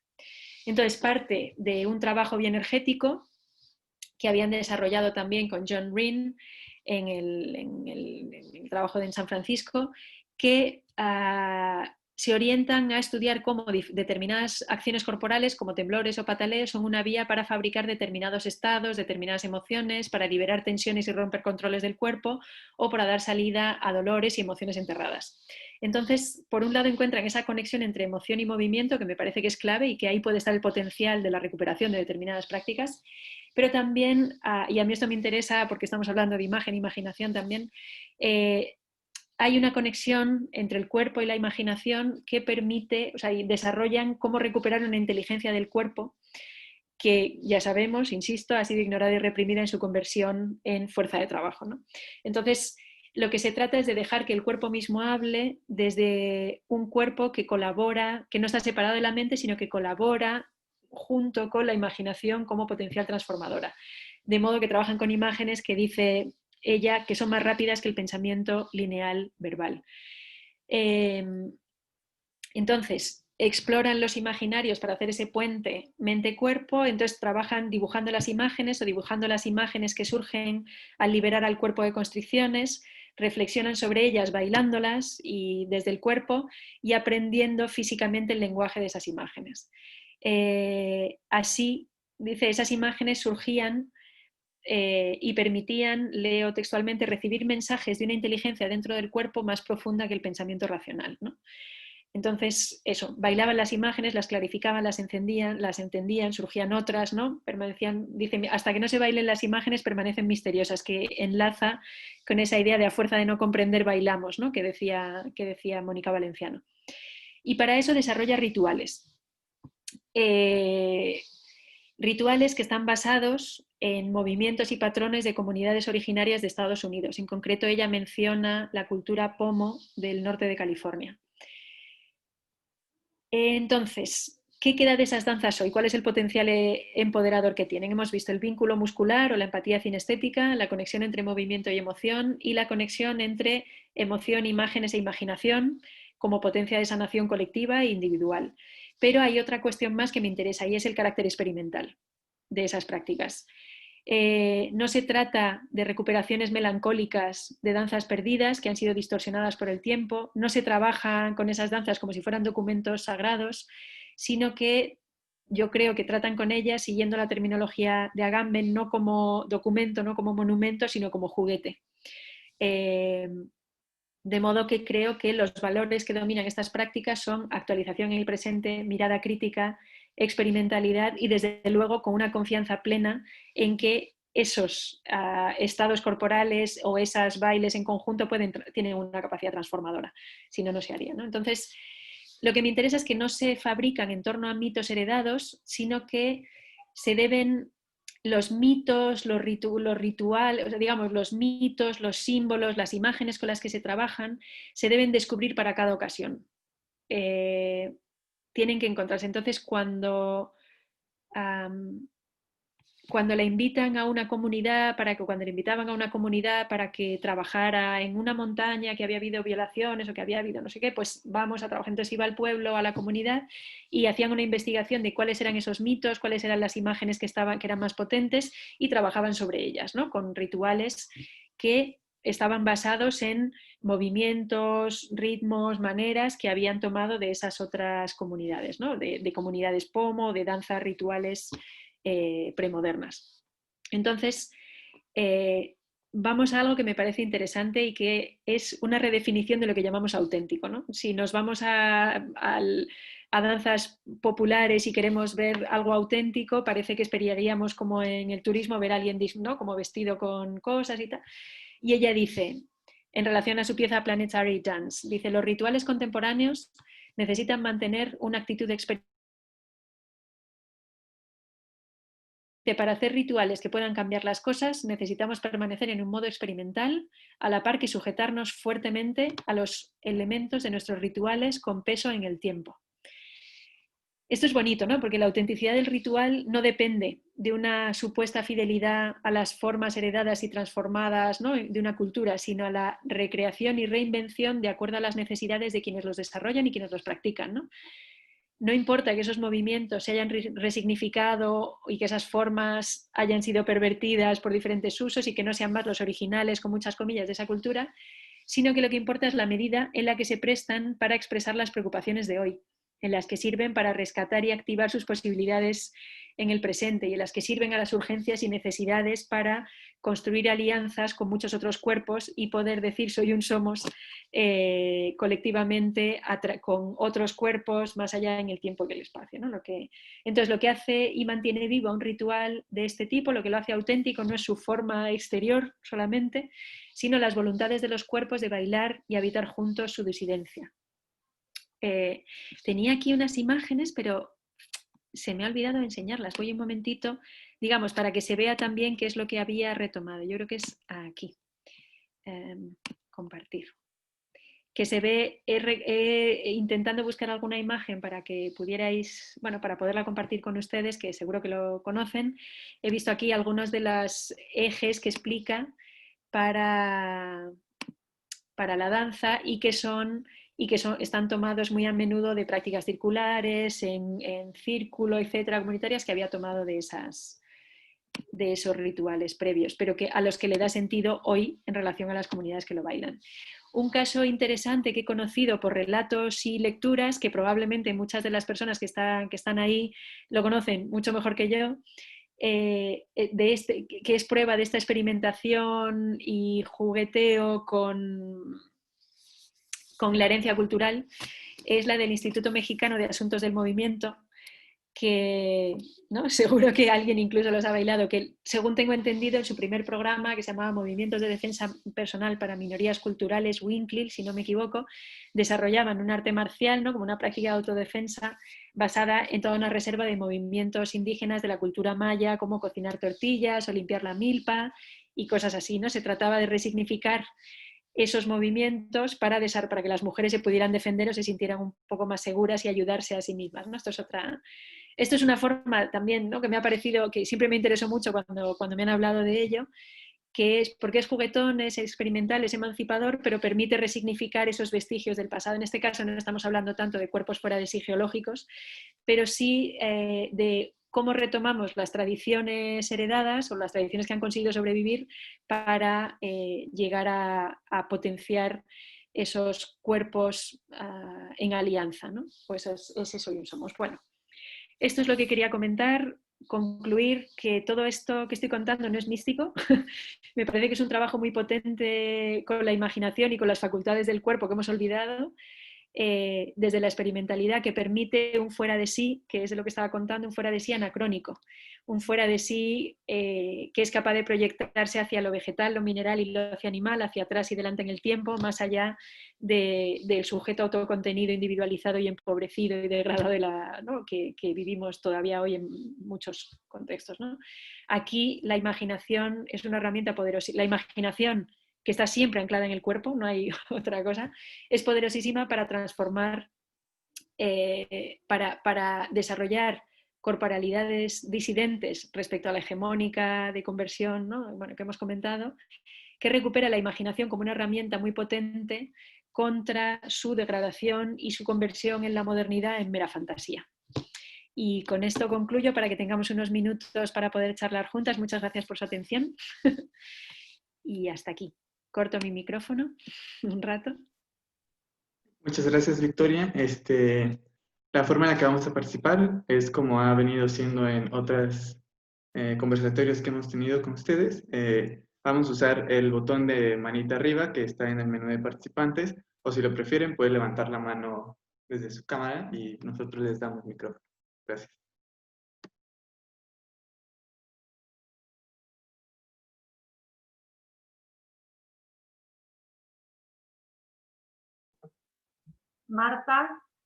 Entonces, parte de un trabajo bioenergético que habían desarrollado también con John Rinn en el trabajo de San Francisco, que se orientan a estudiar cómo determinadas acciones corporales, como temblores o pataleos, son una vía para fabricar determinados estados, determinadas emociones, para liberar tensiones y romper controles del cuerpo, o para dar salida a dolores y emociones enterradas. Entonces, por un lado encuentran esa conexión entre emoción y movimiento, que me parece que es clave y que ahí puede estar el potencial de la recuperación de determinadas prácticas, pero también, y a mí esto me interesa porque estamos hablando de imagen, imaginación también, hay una conexión entre el cuerpo y la imaginación que permite, y desarrollan cómo recuperar una inteligencia del cuerpo que, ya sabemos, insisto, ha sido ignorada y reprimida en su conversión en fuerza de trabajo, ¿no? Entonces, lo que se trata es de dejar que el cuerpo mismo hable desde un cuerpo que colabora, que no está separado de la mente, sino que colabora junto con la imaginación como potencial transformadora. De modo que trabajan con imágenes que dice ella que son más rápidas que el pensamiento lineal verbal. Entonces, exploran los imaginarios para hacer ese puente mente-cuerpo, entonces trabajan dibujando las imágenes que surgen al liberar al cuerpo de constricciones, reflexionan sobre ellas bailándolas y desde el cuerpo y aprendiendo físicamente el lenguaje de esas imágenes. Así, dice, esas imágenes surgían y permitían, leo textualmente, recibir mensajes de una inteligencia dentro del cuerpo más profunda que el pensamiento racional, ¿no? Entonces, eso, bailaban las imágenes, las clarificaban, las encendían, las entendían, surgían otras, ¿no? Permanecían, dicen, hasta que no se bailen las imágenes permanecen misteriosas, que enlaza con esa idea de a fuerza de no comprender bailamos, ¿no? que decía Mónica Valenciano. Y para eso desarrolla rituales. Rituales que están basados en movimientos y patrones de comunidades originarias de Estados Unidos. En concreto, ella menciona la cultura Pomo del norte de California. Entonces, ¿qué queda de esas danzas hoy? ¿Cuál es el potencial empoderador que tienen? Hemos visto el vínculo muscular o la empatía cinestética, la conexión entre movimiento y emoción y la conexión entre emoción, imágenes e imaginación como potencia de sanación colectiva e individual. Pero hay otra cuestión más que me interesa y es el carácter experimental de esas prácticas. No se trata de recuperaciones melancólicas de danzas perdidas que han sido distorsionadas por el tiempo, no se trabaja con esas danzas como si fueran documentos sagrados, sino que yo creo que tratan con ellas siguiendo la terminología de Agamben, no como documento, no como monumento, sino como juguete. De modo que creo que los valores que dominan estas prácticas son actualización en el presente, mirada crítica, experimentalidad y desde luego con una confianza plena en que esos estados corporales o esos bailes en conjunto tienen una capacidad transformadora, si no, no se haría, ¿no? Entonces, lo que me interesa es que no se fabrican en torno a mitos heredados, sino que se deben los mitos, los rituales, o sea, digamos, los mitos, los símbolos, las imágenes con las que se trabajan, se deben descubrir para cada ocasión. Tienen que encontrarse. Entonces, cuando le invitan a una comunidad, cuando le invitaban a una comunidad para que trabajara en una montaña, que había habido violaciones o que había habido no sé qué, pues vamos a trabajar. Entonces iba al pueblo, a la comunidad, y hacían una investigación de cuáles eran esos mitos, cuáles eran las imágenes que eran más potentes, y trabajaban sobre ellas, ¿no? Con rituales que estaban basados en movimientos, ritmos, maneras que habían tomado de esas otras comunidades, ¿no? de comunidades pomo, de danzas rituales premodernas. Entonces, vamos a algo que me parece interesante y que es una redefinición de lo que llamamos auténtico, ¿no? Si nos vamos a danzas populares y queremos ver algo auténtico, parece que esperaríamos, como en el turismo, ver a alguien, ¿no? Como vestido con cosas y tal. Y ella dice, en relación a su pieza Planetary Dance, dice: los rituales contemporáneos necesitan mantener una actitud experimental. Para hacer rituales que puedan cambiar las cosas, necesitamos permanecer en un modo experimental, a la par que sujetarnos fuertemente a los elementos de nuestros rituales con peso en el tiempo. Esto es bonito, ¿no? Porque la autenticidad del ritual no depende de una supuesta fidelidad a las formas heredadas y transformadas, ¿no? de una cultura, sino a la recreación y reinvención de acuerdo a las necesidades de quienes los desarrollan y quienes los practican, ¿no? No importa que esos movimientos se hayan resignificado y que esas formas hayan sido pervertidas por diferentes usos y que no sean más los originales, con muchas comillas, de esa cultura, sino que lo que importa es la medida en la que se prestan para expresar las preocupaciones de hoy, en las que sirven para rescatar y activar sus posibilidades en el presente y en las que sirven a las urgencias y necesidades para construir alianzas con muchos otros cuerpos y poder decir soy un somos colectivamente con otros cuerpos más allá en el tiempo que el espacio, ¿no? Entonces lo que hace y mantiene vivo un ritual de este tipo, lo que lo hace auténtico, no es su forma exterior solamente, sino las voluntades de los cuerpos de bailar y habitar juntos su disidencia. Tenía aquí unas imágenes, pero se me ha olvidado enseñarlas. Voy un momentito, digamos, para que se vea también qué es lo que había retomado. Yo creo que es aquí. Compartir. Que se ve, intentando buscar alguna imagen para que pudierais, bueno, para poderla compartir con ustedes, que seguro que lo conocen. He visto aquí algunos de los ejes que explica para la danza y que están tomados muy a menudo de prácticas circulares, en círculo, etcétera, comunitarias, que había tomado de esos rituales previos, pero a los que le da sentido hoy en relación a las comunidades que lo bailan. Un caso interesante que he conocido por relatos y lecturas, que probablemente muchas de las personas que están ahí lo conocen mucho mejor que yo, que es prueba de esta experimentación y jugueteo con la herencia cultural, es la del Instituto Mexicano de Asuntos del Movimiento, que, ¿no? Seguro que alguien incluso los ha bailado, que según tengo entendido en su primer programa, que se llamaba Movimientos de Defensa Personal para Minorías Culturales, WINCLIL, si no me equivoco, desarrollaban un arte marcial, ¿no? Como una práctica de autodefensa basada en toda una reserva de movimientos indígenas de la cultura maya, como cocinar tortillas o limpiar la milpa y cosas así, ¿no? Se trataba de resignificar esos movimientos para que las mujeres se pudieran defender o se sintieran un poco más seguras y ayudarse a sí mismas, ¿no? Esto es una forma también, ¿no? Que me ha parecido, que siempre me interesó mucho cuando me han hablado de ello, que es porque es juguetón, es experimental, es emancipador, pero permite resignificar esos vestigios del pasado. En este caso no estamos hablando tanto de cuerpos fuera de sí geológicos, pero sí de cómo retomamos las tradiciones heredadas o las tradiciones que han conseguido sobrevivir para llegar a potenciar esos cuerpos en alianza, ¿no? Pues ese soy un somos. Bueno, esto es lo que quería comentar, concluir que todo esto que estoy contando no es místico. Me parece que es un trabajo muy potente con la imaginación y con las facultades del cuerpo que hemos olvidado, desde la experimentalidad, que permite un fuera de sí, que es lo que estaba contando, un fuera de sí anacrónico, un fuera de sí que es capaz de proyectarse hacia lo vegetal, lo mineral y lo hacia animal, hacia atrás y delante en el tiempo, más allá del sujeto autocontenido, individualizado y empobrecido y degradado ¿no? que vivimos todavía hoy en muchos contextos, ¿no? Aquí la imaginación es una herramienta poderosa. La imaginación, que está siempre anclada en el cuerpo, no hay otra cosa, es poderosísima para transformar, para desarrollar corporalidades disidentes respecto a la hegemónica de conversión, ¿no? Bueno, que hemos comentado, que recupera la imaginación como una herramienta muy potente contra su degradación y su conversión en la modernidad en mera fantasía. Y con esto concluyo para que tengamos unos minutos para poder charlar juntas. Muchas gracias por su atención. Y hasta aquí. Corto mi micrófono un rato. Muchas gracias, Victoria. La forma en la que vamos a participar es como ha venido siendo en otras conversatorios que hemos tenido con ustedes. Vamos a usar el botón de manita arriba que está en el menú de participantes, o si lo prefieren, pueden levantar la mano desde su cámara y nosotros les damos micrófono. Gracias.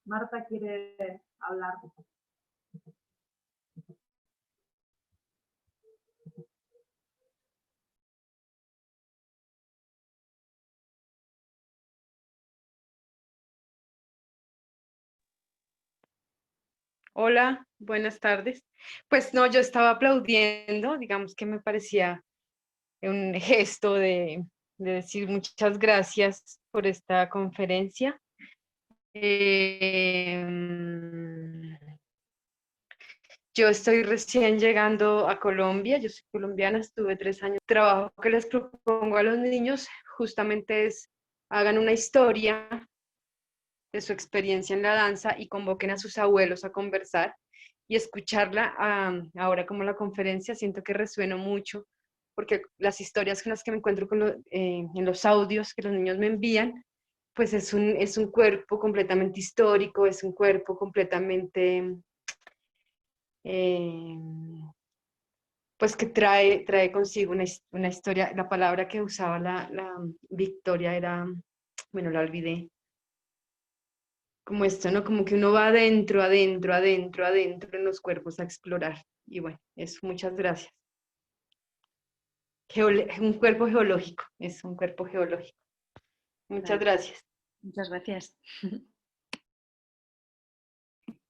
Marta quiere hablar. Hola, buenas tardes. Pues no, yo estaba aplaudiendo, digamos que me parecía un gesto de decir muchas gracias por esta conferencia. Yo estoy recién llegando a Colombia, yo soy colombiana, estuve 3 años. El trabajo que les propongo a los niños justamente es hagan una historia de su experiencia en la danza y convoquen a sus abuelos a conversar y escucharla ahora como la conferencia. Siento que resueno mucho porque las historias con las que me encuentro en los audios que los niños me envían, pues es un cuerpo completamente histórico, es un cuerpo completamente pues que trae consigo una historia. La palabra que usaba la Victoria era, bueno, la olvidé, como esto, ¿no? Como que uno va adentro en los cuerpos a explorar. Y bueno, eso, muchas gracias. Un cuerpo geológico, es un cuerpo geológico. Muchas gracias. Muchas gracias.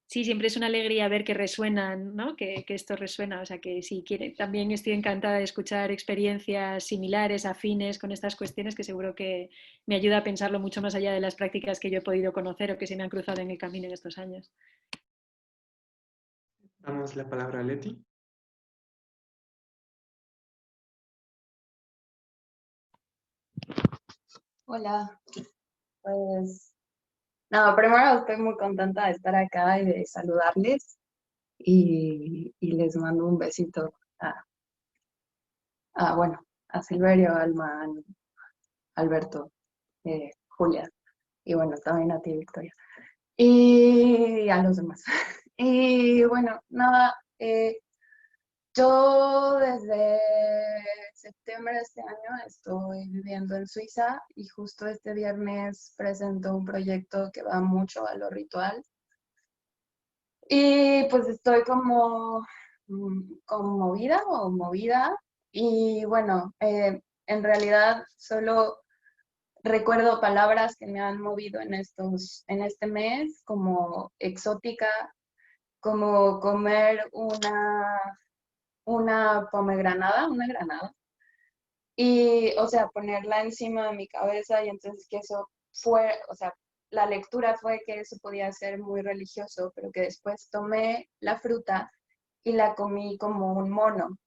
Sí, siempre es una alegría ver que resuenan, ¿no? Que esto resuena, o sea que si quiere, también estoy encantada de escuchar experiencias similares, afines con estas cuestiones, que seguro que me ayuda a pensarlo mucho más allá de las prácticas que yo he podido conocer o que se me han cruzado en el camino en estos años. Damos la palabra a Leti. Hola, pues nada, primero estoy muy contenta de estar acá y de saludarles y les mando un besito bueno, a Silverio, Alma, Alberto, Julia y bueno, también a ti, Victoria, y a los demás. Y bueno, nada, yo desde septiembre de este año estoy viviendo en Suiza y justo este viernes presento un proyecto que va mucho a lo ritual. Y pues estoy como conmovida o movida y bueno, en realidad solo recuerdo palabras que me han movido en este mes, como exótica, como comer una pomegranada, una granada, y, o sea, ponerla encima de mi cabeza y entonces que eso fue, o sea, la lectura fue que eso podía ser muy religioso, pero que después tomé la fruta y la comí como un mono,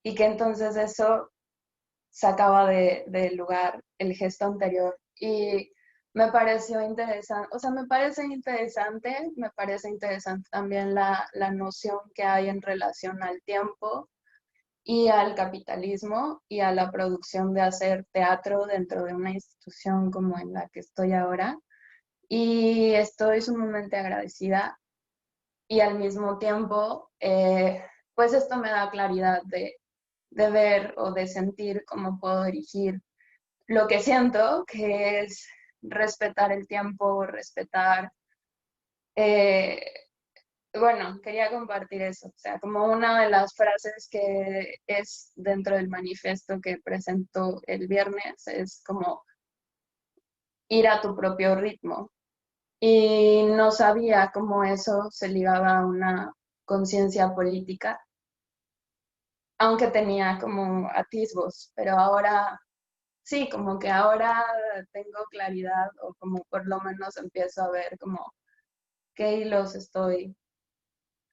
y que entonces eso sacaba del lugar el gesto anterior. Y me pareció interesante, o sea, me parece interesante también la noción que hay en relación al tiempo y al capitalismo y a la producción de hacer teatro dentro de una institución como en la que estoy ahora. y estoy sumamente agradecida y al mismo tiempo, pues esto me da claridad de ver o de sentir cómo puedo dirigir lo que siento, que es respetar el tiempo, respetar... bueno, quería compartir eso, o sea, como una de las frases que es dentro del manifiesto que presentó el viernes, es como ir a tu propio ritmo. Y no sabía cómo eso se ligaba a una conciencia política, aunque tenía como atisbos, pero ahora sí, como que ahora tengo claridad o como por lo menos empiezo a ver como qué hilos estoy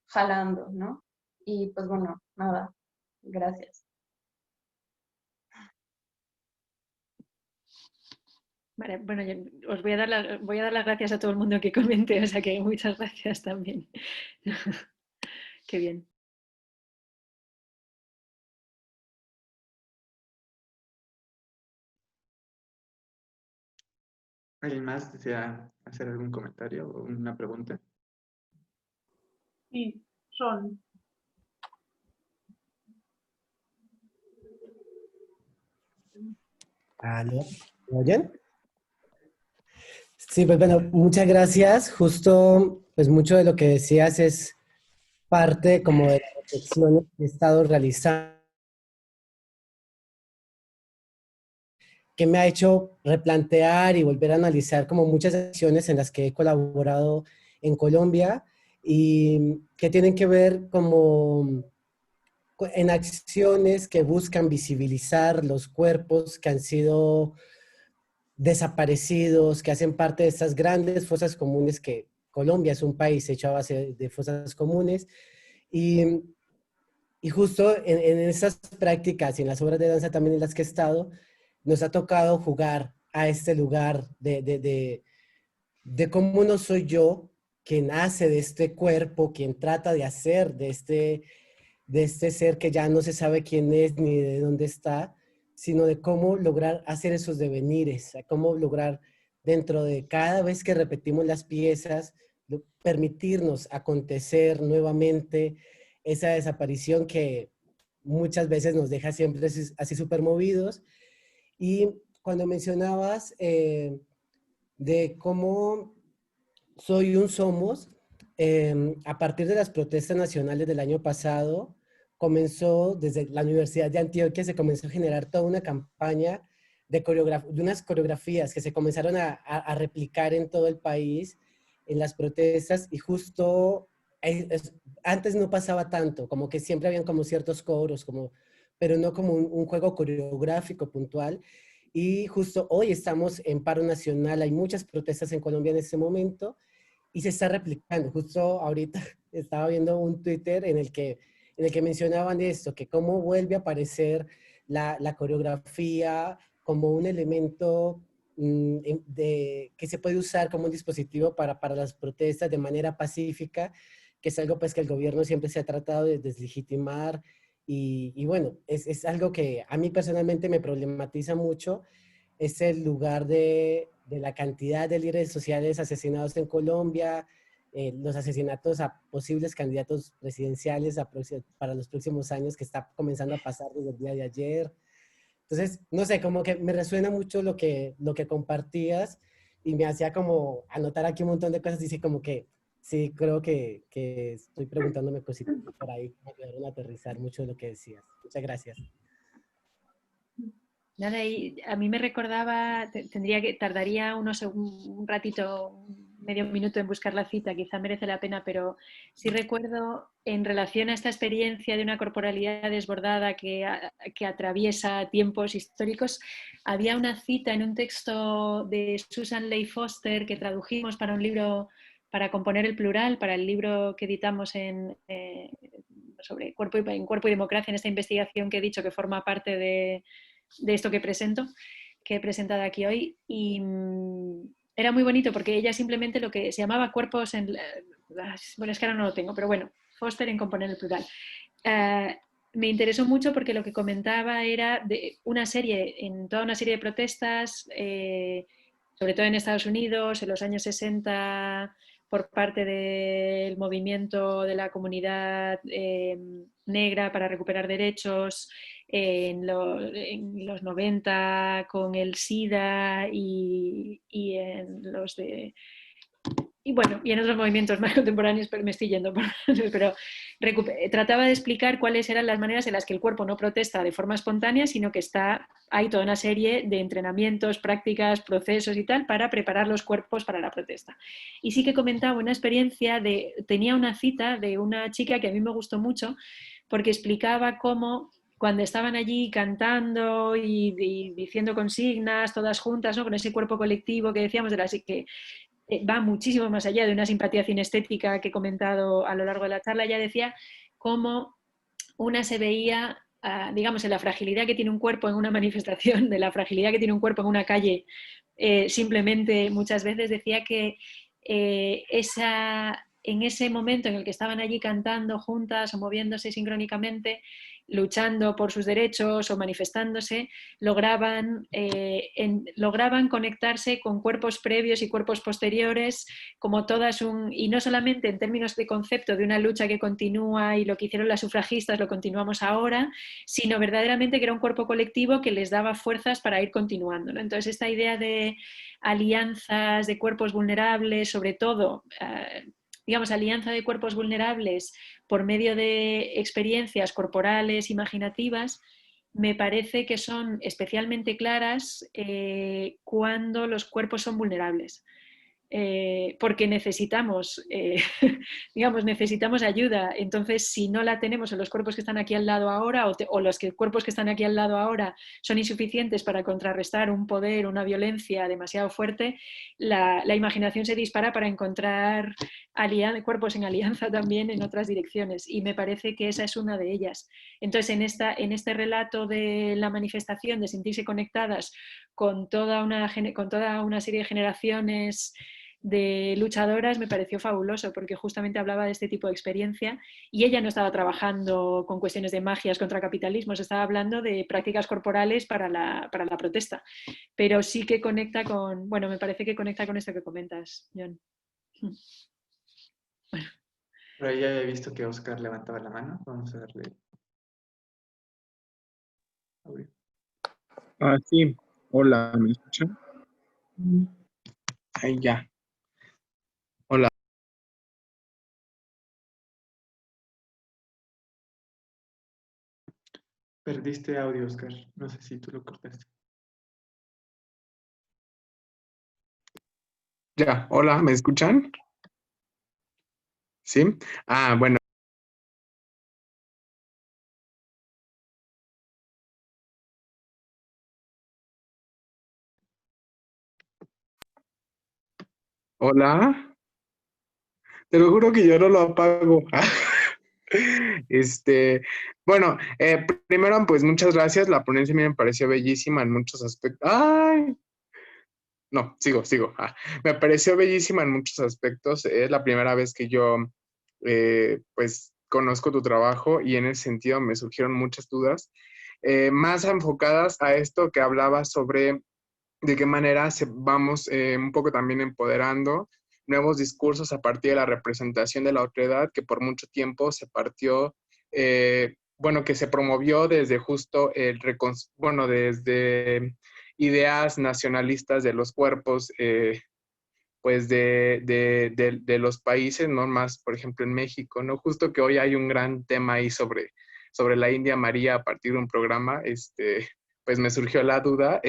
jalando, ¿no? Y pues bueno, nada, gracias. Vale, bueno, yo os voy a dar las gracias a todo el mundo que comente, o sea que muchas gracias también. Qué bien. ¿Alguien más desea hacer algún comentario o una pregunta? Sí, Son. ¿Aló? ¿Me oyen? Sí, pues bueno, muchas gracias. Justo, pues mucho de lo que decías es parte como de las reflexiones que he estado realizando, que me ha hecho replantear y volver a analizar como muchas acciones en las que he colaborado en Colombia y que tienen que ver como en acciones que buscan visibilizar los cuerpos que han sido desaparecidos, que hacen parte de estas grandes fosas comunes que Colombia es un país hecho a base de fosas comunes. Y, y justo en esas prácticas y en las obras de danza también en las que he estado, nos ha tocado jugar a este lugar de cómo no soy yo quien hace de este cuerpo, quien trata de hacer de este ser que ya no se sabe quién es ni de dónde está, sino de cómo lograr hacer esos devenires, cómo lograr dentro de cada vez que repetimos las piezas, permitirnos acontecer nuevamente esa desaparición que muchas veces nos deja siempre así súper movidos. Y cuando mencionabas de cómo soy un somos, a partir de las protestas nacionales del año pasado, comenzó desde la Universidad de Antioquia, se comenzó a generar toda una campaña de unas coreografías que se comenzaron a replicar en todo el país, en las protestas, y justo antes no pasaba tanto, como que siempre habían como ciertos coros, como, pero no como un juego coreográfico puntual. Y justo hoy estamos en paro nacional, hay muchas protestas en Colombia en este momento, y se está replicando. Justo ahorita estaba viendo un Twitter en el que mencionaban esto, que cómo vuelve a aparecer la coreografía como un elemento que se puede usar como un dispositivo para las protestas de manera pacífica, que es algo pues que el gobierno siempre se ha tratado de deslegitimar. Y bueno, es algo que a mí personalmente me problematiza mucho, es el lugar de la cantidad de líderes sociales asesinados en Colombia, los asesinatos a posibles candidatos presidenciales para los próximos años que está comenzando a pasar desde el día de ayer. Entonces, no sé, como que me resuena mucho lo que compartías y me hacía como anotar aquí un montón de cosas y sí, como que sí, creo que estoy preguntándome cositas por ahí, me ayudaron a aterrizar mucho de lo que decías. Muchas gracias. Nada, y a mí me recordaba, tardaría un ratito, medio minuto en buscar la cita, quizá merece la pena, pero sí recuerdo en relación a esta experiencia de una corporalidad desbordada que atraviesa tiempos históricos, había una cita en un texto de Susan Leigh Foster que tradujimos para un libro, para componer el plural, para el libro que editamos sobre cuerpo y democracia, en esta investigación que he dicho que forma parte de esto que presento, que he presentado aquí hoy, y era muy bonito porque ella simplemente lo que se llamaba cuerpos en... Bueno, es que ahora no lo tengo, pero bueno, Foster en componer el plural. Me interesó mucho porque lo que comentaba era de una serie, en toda una serie de protestas, sobre todo en Estados Unidos, en los años 60, por parte del movimiento de la comunidad negra para recuperar derechos, en los 90 con el SIDA y en los de... Y bueno, y en otros movimientos más contemporáneos, pero me estoy yendo por... pero trataba de explicar cuáles eran las maneras en las que el cuerpo no protesta de forma espontánea, sino que hay toda una serie de entrenamientos, prácticas, procesos y tal para preparar los cuerpos para la protesta. Y sí que comentaba una experiencia tenía una cita de una chica que a mí me gustó mucho porque explicaba cómo cuando estaban allí cantando y diciendo consignas todas juntas, ¿no? Con ese cuerpo colectivo que decíamos, que va muchísimo más allá de una simpatía cinestética que he comentado a lo largo de la charla. Ya decía cómo una se veía, digamos, en la fragilidad que tiene un cuerpo en una manifestación, de la fragilidad que tiene un cuerpo en una calle, simplemente muchas veces decía que en ese momento en el que estaban allí cantando juntas o moviéndose sincrónicamente, luchando por sus derechos o manifestándose, lograban conectarse con cuerpos previos y cuerpos posteriores, como y no solamente en términos de concepto de una lucha que continúa y lo que hicieron las sufragistas lo continuamos ahora, sino verdaderamente que era un cuerpo colectivo que les daba fuerzas para ir continuando, ¿no? Entonces esta idea de alianzas de cuerpos vulnerables, sobre todo, digamos, alianza de cuerpos vulnerables por medio de experiencias corporales, imaginativas, me parece que son especialmente claras cuando los cuerpos son vulnerables. Porque necesitamos, digamos, necesitamos ayuda. Entonces, si no la tenemos en los cuerpos que están aquí al lado ahora, o los cuerpos que están aquí al lado ahora son insuficientes para contrarrestar un poder, una violencia demasiado fuerte, la imaginación se dispara para encontrar cuerpos en alianza también en otras direcciones. Y me parece que esa es una de ellas. Entonces, en este relato de la manifestación, de sentirse conectadas con toda una serie de generaciones de luchadoras, me pareció fabuloso porque justamente hablaba de este tipo de experiencia y ella no estaba trabajando con cuestiones de magias contra capitalismo, se estaba hablando de prácticas corporales para la protesta, pero sí que conecta con, bueno, me parece que conecta con esto que comentas, John. Bueno. Por ahí ya he visto que Oscar levantaba la mano, vamos a darle. Sí, hola, ¿me escuchan? Ahí ya. Hola. Perdiste audio, Oscar. No sé si tú lo cortaste. Ya, hola, ¿me escuchan? ¿Sí? Bueno. Hola. Te lo juro que yo no lo apago. Bueno, primero, pues muchas gracias. La ponencia me pareció bellísima en muchos aspectos. ¡Ay! No, sigo. Me pareció bellísima en muchos aspectos. Es la primera vez que yo, pues, conozco tu trabajo y en ese sentido me surgieron muchas dudas, más enfocadas a esto que hablaba sobre de qué manera vamos un poco también empoderando nuevos discursos a partir de la representación de la otredad, que por mucho tiempo se partió, bueno, que se promovió desde justo desde ideas nacionalistas de los cuerpos, pues de los países, no más, por ejemplo, en México, ¿no? Justo que hoy hay un gran tema ahí sobre la India María a partir de un programa, pues me surgió la duda,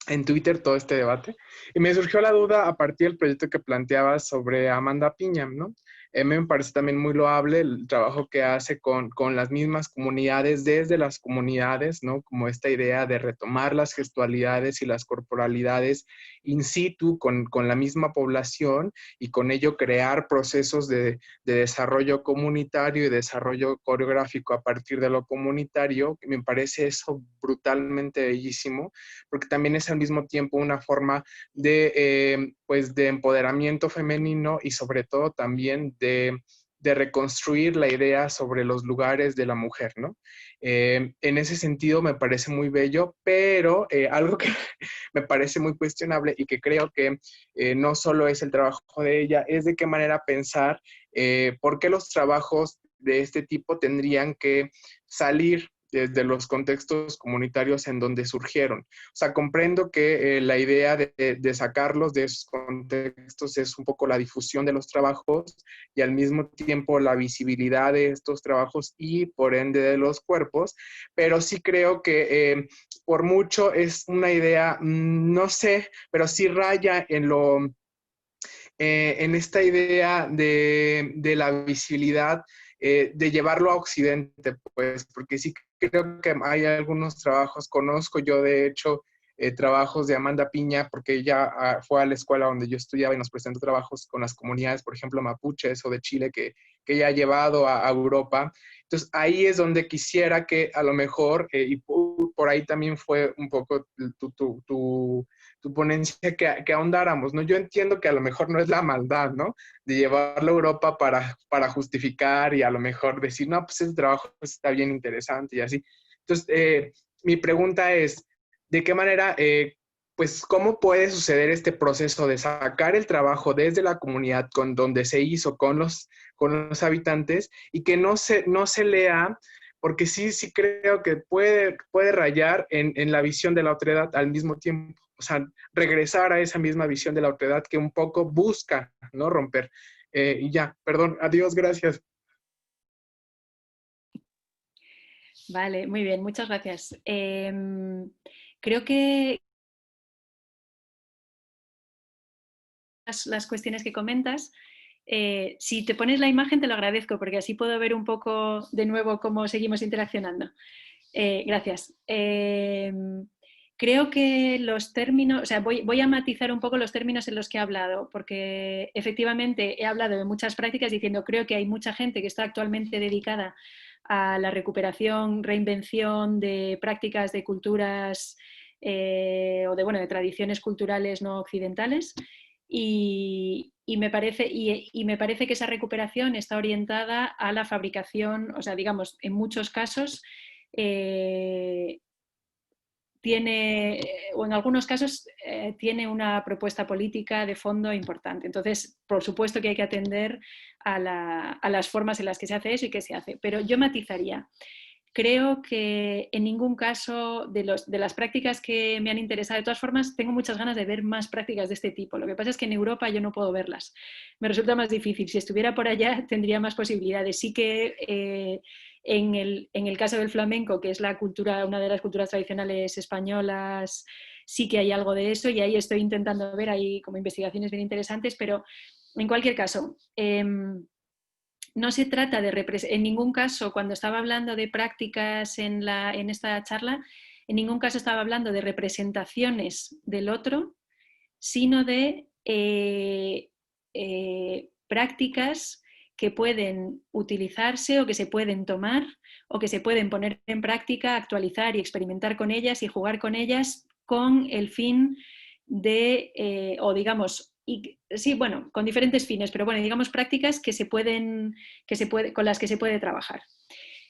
en Twitter todo este debate, y me surgió la duda a partir del proyecto que planteabas sobre Amanda Piña, ¿no? Me parece también muy loable el trabajo que hace con las mismas comunidades, desde las comunidades, ¿no? Como esta idea de retomar las gestualidades y las corporalidades in situ con la misma población y con ello crear procesos de desarrollo comunitario y desarrollo coreográfico a partir de lo comunitario. Me parece eso brutalmente bellísimo, porque también es al mismo tiempo una forma de, pues de empoderamiento femenino y sobre todo también de reconstruir la idea sobre los lugares de la mujer, ¿no? En ese sentido me parece muy bello, pero algo que me parece muy cuestionable y que creo que no solo es el trabajo de ella, es de qué manera pensar por qué los trabajos de este tipo tendrían que salir desde los contextos comunitarios en donde surgieron. O sea, comprendo que la idea de sacarlos de esos contextos es un poco la difusión de los trabajos y al mismo tiempo la visibilidad de estos trabajos y por ende de los cuerpos, pero sí creo que por mucho es una idea, no sé, pero sí raya en esta idea de la visibilidad, de llevarlo a Occidente, pues, porque sí creo que hay algunos trabajos, conozco yo de hecho trabajos de Amanda Piña, porque ella fue a la escuela donde yo estudiaba y nos presentó trabajos con las comunidades, por ejemplo, mapuches o de Chile, que ella ha llevado a Europa. Entonces ahí es donde quisiera que a lo mejor, y por ahí también fue un poco tu ponencia, que ahondáramos, ¿no? Yo entiendo que a lo mejor no es la maldad, ¿no? De llevarlo a Europa para justificar y a lo mejor decir, no, pues ese trabajo está bien interesante y así. Entonces, mi pregunta es, ¿de qué manera, pues, cómo puede suceder este proceso de sacar el trabajo desde la comunidad con donde se hizo con los habitantes y que no se lea? Porque sí creo que puede rayar en la visión de la otredad al mismo tiempo. O sea, regresar a esa misma visión de la otredad que un poco busca, ¿no? Romper. Y ya, perdón, adiós, gracias. Vale, muy bien, muchas gracias. Creo que las cuestiones que comentas, si te pones la imagen te lo agradezco porque así puedo ver un poco de nuevo cómo seguimos interaccionando. Gracias. Creo que los términos, o sea, voy a matizar un poco los términos en los que he hablado, porque efectivamente he hablado de muchas prácticas diciendo creo que hay mucha gente que está actualmente dedicada a la recuperación, reinvención de prácticas de culturas o de tradiciones culturales no occidentales. Y me parece que esa recuperación está orientada a la fabricación, o sea, digamos, en muchos casos tiene, o en algunos casos tiene una propuesta política de fondo importante. Entonces, por supuesto que hay que atender a las formas en las que se hace eso y qué se hace. Pero yo matizaría. Creo que en ningún caso de las prácticas que me han interesado, de todas formas, tengo muchas ganas de ver más prácticas de este tipo. Lo que pasa es que en Europa yo no puedo verlas. Me resulta más difícil. Si estuviera por allá tendría más posibilidades. Sí que en el caso del flamenco, que es una de las culturas tradicionales españolas, sí que hay algo de eso y ahí estoy intentando ver, hay como investigaciones bien interesantes, pero en cualquier caso... no se trata en ningún caso, cuando estaba hablando de prácticas en esta charla, en ningún caso estaba hablando de representaciones del otro, sino de prácticas que pueden utilizarse o que se pueden tomar o que se pueden poner en práctica, actualizar y experimentar con ellas y jugar con ellas con el fin de, o digamos, sí, bueno, con diferentes fines, pero bueno, digamos prácticas con las que se puede trabajar.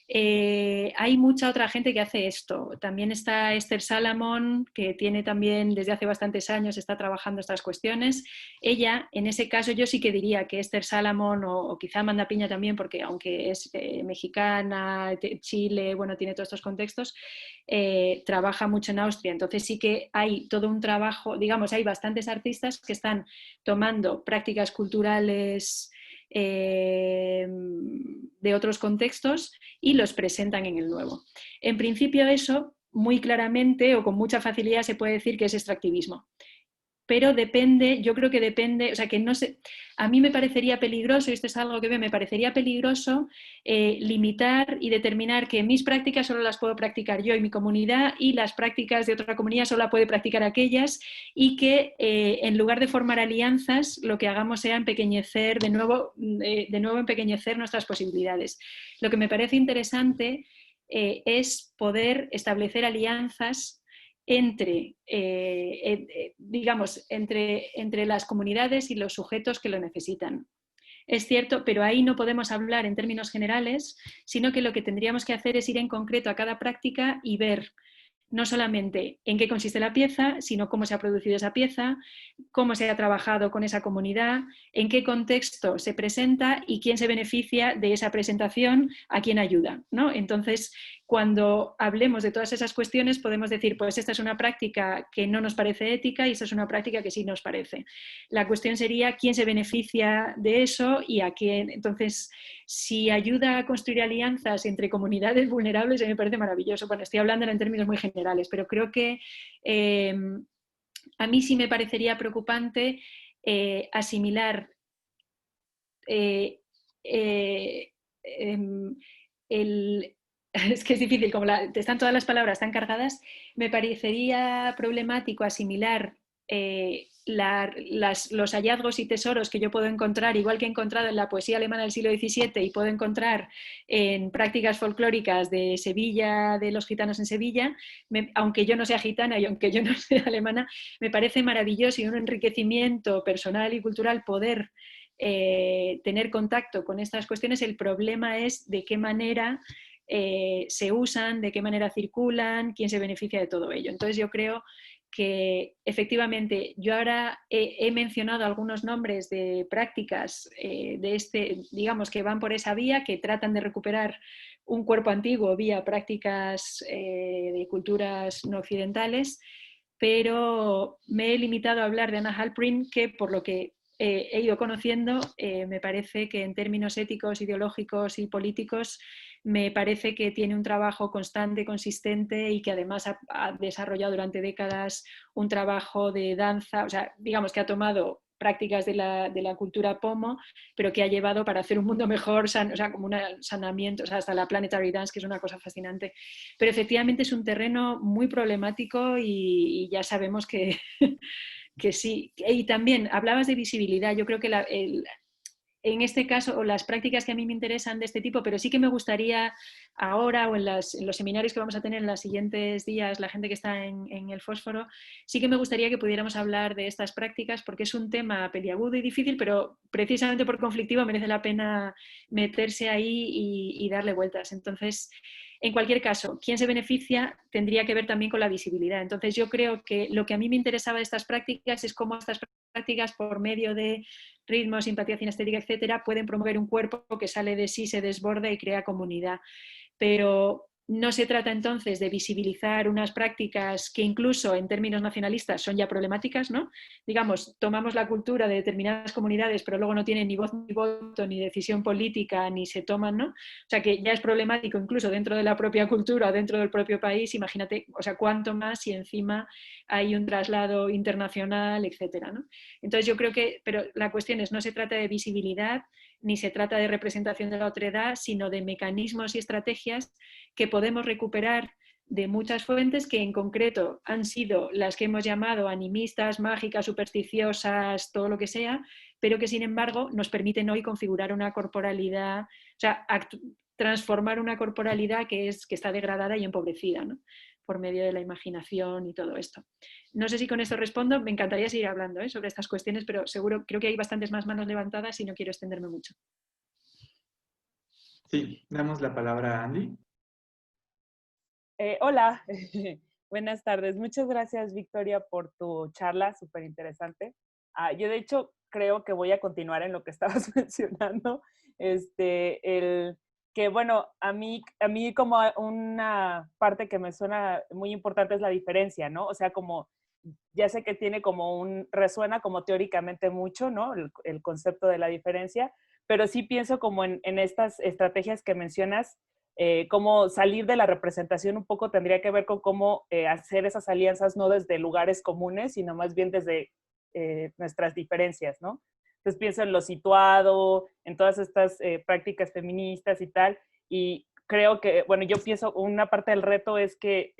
Hay mucha otra gente que hace esto. También está Esther Salamon, que tiene también desde hace bastantes años, está trabajando estas cuestiones. Ella, en ese caso, yo sí que diría que Esther Salamon o quizá Amanda Piña también, porque aunque es mexicana, Chile, bueno, tiene todos estos contextos, trabaja mucho en Austria. Entonces sí que hay todo un trabajo, digamos, hay bastantes artistas que están tomando prácticas culturales de otros contextos y los presentan en el nuevo. En principio eso muy claramente o con mucha facilidad se puede decir que es extractivismo. Pero depende, yo creo que depende, o sea que no sé, a mí me parecería peligroso, y esto es algo que me parecería peligroso, limitar y determinar que mis prácticas solo las puedo practicar yo y mi comunidad y las prácticas de otra comunidad solo las puede practicar aquellas y que en lugar de formar alianzas lo que hagamos sea empequeñecer, de nuevo empequeñecer nuestras posibilidades. Lo que me parece interesante es poder establecer alianzas entre las comunidades y los sujetos que lo necesitan. es cierto, pero ahí no podemos hablar en términos generales, sino que lo que tendríamos que hacer es ir en concreto a cada práctica y ver no solamente en qué consiste la pieza, sino cómo se ha producido esa pieza, cómo se ha trabajado con esa comunidad, en qué contexto se presenta y quién se beneficia de esa presentación, a quién ayuda, ¿no? Entonces, cuando hablemos de todas esas cuestiones, podemos decir, pues esta es una práctica que no nos parece ética y esta es una práctica que sí nos parece. La cuestión sería quién se beneficia de eso y a quién. Entonces, si ayuda a construir alianzas entre comunidades vulnerables, me parece maravilloso. Bueno, estoy hablando en términos muy generales, pero creo que a mí sí me parecería preocupante asimilar es que es difícil, como están todas las palabras tan cargadas, me parecería problemático asimilar los hallazgos y tesoros que yo puedo encontrar, igual que he encontrado en la poesía alemana del siglo XVII y puedo encontrar en prácticas folclóricas de Sevilla, de los gitanos en Sevilla, aunque yo no sea gitana y aunque yo no sea alemana, me parece maravilloso y un enriquecimiento personal y cultural poder tener contacto con estas cuestiones. El problema es de qué manera se usan, de qué manera circulan, quién se beneficia de todo ello. Entonces yo creo que efectivamente yo ahora he mencionado algunos nombres de prácticas digamos, que van por esa vía, que tratan de recuperar un cuerpo antiguo vía prácticas de culturas no occidentales, pero me he limitado a hablar de Anna Halprin, que por lo que he ido conociendo, me parece que en términos éticos, ideológicos y políticos, me parece que tiene un trabajo constante, consistente y que además ha desarrollado durante décadas un trabajo de danza, o sea, digamos que ha tomado prácticas de la cultura pomo, pero que ha llevado para hacer un mundo mejor, o sea, como un sanamiento, o sea, hasta la planetary dance, que es una cosa fascinante. Pero efectivamente es un terreno muy problemático y ya sabemos que, que sí. Y también hablabas de visibilidad. Yo creo que en este caso, o las prácticas que a mí me interesan de este tipo, pero sí que me gustaría ahora o en los seminarios que vamos a tener en los siguientes días, la gente que está en el Fósforo, sí que me gustaría que pudiéramos hablar de estas prácticas porque es un tema peliagudo y difícil, pero precisamente por conflictivo merece la pena meterse ahí y darle vueltas. Entonces, en cualquier caso, quién se beneficia tendría que ver también con la visibilidad. Entonces, yo creo que lo que a mí me interesaba de estas prácticas es cómo estas prácticas, por medio de ritmo, simpatía cinestética, etcétera, pueden promover un cuerpo que sale de sí, se desborda y crea comunidad. Pero no se trata entonces de visibilizar unas prácticas que incluso en términos nacionalistas son ya problemáticas, ¿no? Digamos, tomamos la cultura de determinadas comunidades, pero luego no tienen ni voz ni voto, ni decisión política, ni se toman, ¿no? O sea, que ya es problemático incluso dentro de la propia cultura, dentro del propio país, imagínate, o sea, cuánto más si encima hay un traslado internacional, etcétera, ¿no? Entonces yo creo que, pero la cuestión es, no se trata de visibilidad, ni se trata de representación de la otredad, sino de mecanismos y estrategias que podemos recuperar de muchas fuentes que en concreto han sido las que hemos llamado animistas, mágicas, supersticiosas, todo lo que sea, pero que sin embargo nos permiten hoy configurar una corporalidad, o sea, transformar una corporalidad que está degradada y empobrecida, ¿no? Por medio de la imaginación y todo esto. No sé si con esto respondo, me encantaría seguir hablando sobre estas cuestiones, pero seguro, creo que hay bastantes más manos levantadas y no quiero extenderme mucho. Sí, damos la palabra a Andy. Hola, buenas tardes. Muchas gracias, Victoria, por tu charla, súper interesante. Yo, de hecho, creo que voy a continuar en lo que estabas mencionando. Que, bueno, a mí como una parte que me suena muy importante es la diferencia, ¿no? O sea, como, ya sé que tiene resuena como teóricamente mucho, ¿no? El concepto de la diferencia, pero sí pienso como en estas estrategias que mencionas, cómo salir de la representación un poco tendría que ver con cómo hacer esas alianzas no desde lugares comunes, sino más bien desde nuestras diferencias, ¿no? Entonces pienso en lo situado, en todas estas prácticas feministas y tal, y creo que, bueno, yo pienso, una parte del reto es que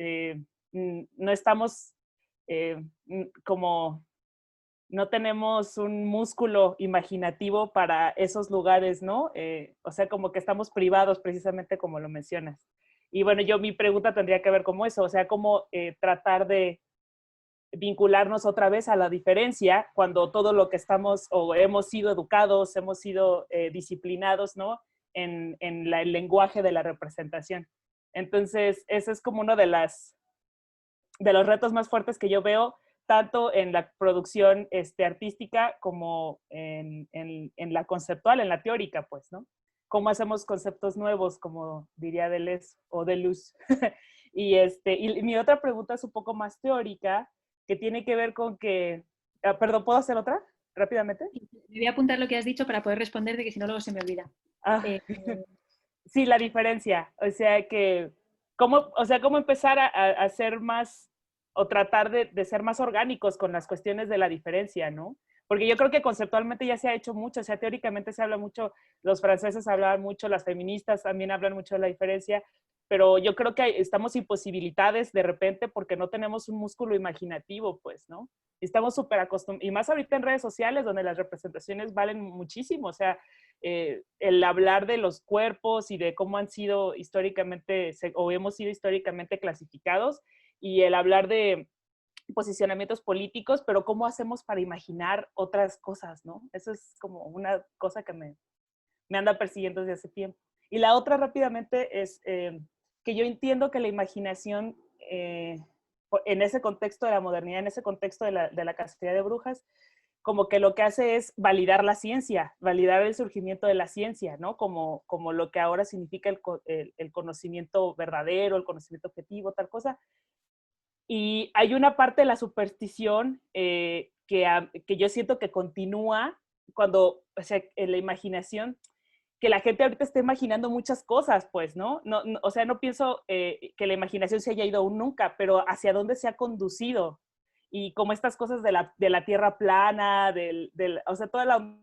no estamos como, no tenemos un músculo imaginativo para esos lugares, ¿no? O sea, como que estamos privados precisamente como lo mencionas. Y bueno, mi pregunta tendría que ver como eso, o sea, cómo tratar de vincularnos otra vez a la diferencia cuando todo lo que estamos o hemos sido educados, hemos sido disciplinados, ¿no? En el lenguaje de la representación. Entonces, ese es como uno de los retos más fuertes que yo veo, tanto en la producción artística como en la conceptual, en la teórica, pues, ¿no? Cómo hacemos conceptos nuevos, como diría Deleuze o Deleuze. y mi otra pregunta es un poco más teórica, que tiene que ver con que... perdón, ¿puedo hacer otra? Rápidamente. Me voy a apuntar lo que has dicho para poder responder, de que si no luego se me olvida. Sí, la diferencia. O sea, cómo empezar a ser más, o tratar de ser más orgánicos con las cuestiones de la diferencia, ¿no? Porque yo creo que conceptualmente ya se ha hecho mucho, o sea, teóricamente se habla mucho, los franceses hablaban mucho, las feministas también hablan mucho de la diferencia, pero yo creo que estamos imposibilitadas de repente porque no tenemos un músculo imaginativo, pues, ¿no? Estamos súper acostumbrados, y más ahorita en redes sociales donde las representaciones valen muchísimo, o sea, el hablar de los cuerpos y de cómo han sido históricamente, o hemos sido históricamente clasificados, y el hablar de posicionamientos políticos, pero cómo hacemos para imaginar otras cosas, ¿no? Eso es como una cosa que me anda persiguiendo desde hace tiempo. Y la otra rápidamente es que yo entiendo que la imaginación, en ese contexto de la modernidad, en ese contexto de la cacería de brujas, como que lo que hace es validar la ciencia, validar el surgimiento de la ciencia, ¿no? Como lo que ahora significa el conocimiento verdadero, el conocimiento objetivo, tal cosa. Y hay una parte de la superstición que yo siento que continúa cuando, o sea, en la imaginación, que la gente ahorita está imaginando muchas cosas, pues, ¿no? O sea, no pienso que la imaginación se haya ido aún nunca, pero hacia dónde se ha conducido. Y como estas cosas de la tierra plana, o sea, toda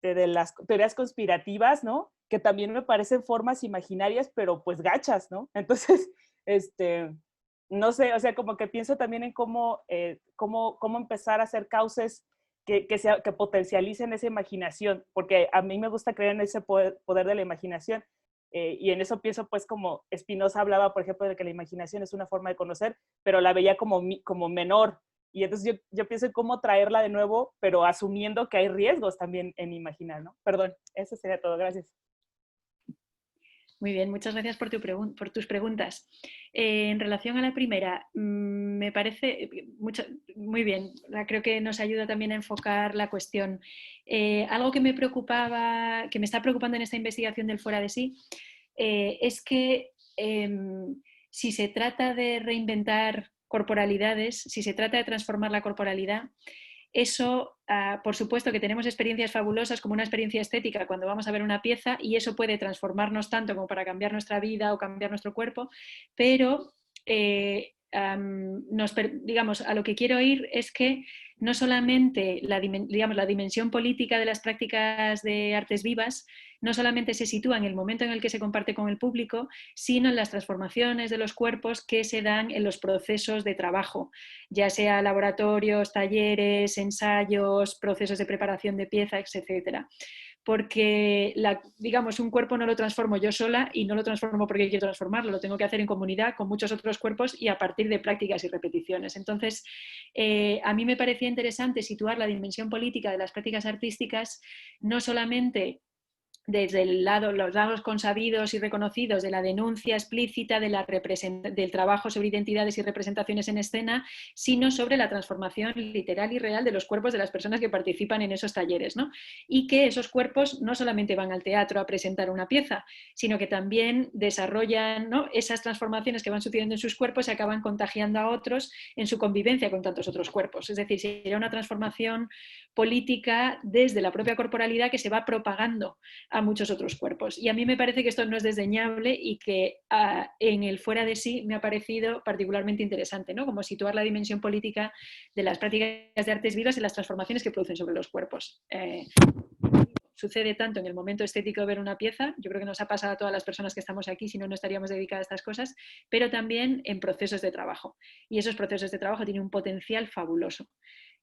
de las teorías conspirativas, ¿no? Que también me parecen formas imaginarias, pero pues gachas, ¿no? Entonces, no sé, o sea, como que pienso también en cómo empezar a hacer cauces que potencialicen esa imaginación, porque a mí me gusta creer en ese poder de la imaginación, y en eso pienso, pues, como Spinoza hablaba, por ejemplo, de que la imaginación es una forma de conocer, pero la veía como menor. Y entonces yo pienso en cómo traerla de nuevo, pero asumiendo que hay riesgos también en imaginar, ¿no? Perdón, eso sería todo. Gracias. Muy bien, muchas gracias por tus preguntas. En relación a la primera, me parece muy bien. Creo que nos ayuda también a enfocar la cuestión. Algo que me preocupaba, que me está preocupando en esta investigación del fuera de sí, es que si se trata de reinventar corporalidades, si se trata de transformar la corporalidad, eso, por supuesto que tenemos experiencias fabulosas como una experiencia estética cuando vamos a ver una pieza, y eso puede transformarnos tanto como para cambiar nuestra vida o cambiar nuestro cuerpo, pero digamos, a lo que quiero ir es que no solamente la dimensión política de las prácticas de artes vivas no solamente se sitúa en el momento en el que se comparte con el público, sino en las transformaciones de los cuerpos que se dan en los procesos de trabajo, ya sea laboratorios, talleres, ensayos, procesos de preparación de piezas, etc. Porque, digamos, un cuerpo no lo transformo yo sola y no lo transformo porque quiero transformarlo, lo tengo que hacer en comunidad con muchos otros cuerpos y a partir de prácticas y repeticiones. Entonces, a mí me parecía interesante situar la dimensión política de las prácticas artísticas no solamente desde los lados consabidos y reconocidos de la denuncia explícita del trabajo sobre identidades y representaciones en escena, sino sobre la transformación literal y real de los cuerpos de las personas que participan en esos talleres, ¿no? Y que esos cuerpos no solamente van al teatro a presentar una pieza, sino que también desarrollan, ¿no?, esas transformaciones que van sucediendo en sus cuerpos y acaban contagiando a otros en su convivencia con tantos otros cuerpos. Es decir, sería una transformación política desde la propia corporalidad que se va propagando a muchos otros cuerpos. Y a mí me parece que esto no es desdeñable y que en el fuera de sí me ha parecido particularmente interesante, ¿no? Como situar la dimensión política de las prácticas de artes vivas en las transformaciones que producen sobre los cuerpos. Sucede tanto en el momento estético de ver una pieza, yo creo que nos ha pasado a todas las personas que estamos aquí, si no, no estaríamos dedicadas a estas cosas, pero también en procesos de trabajo. Y esos procesos de trabajo tienen un potencial fabuloso.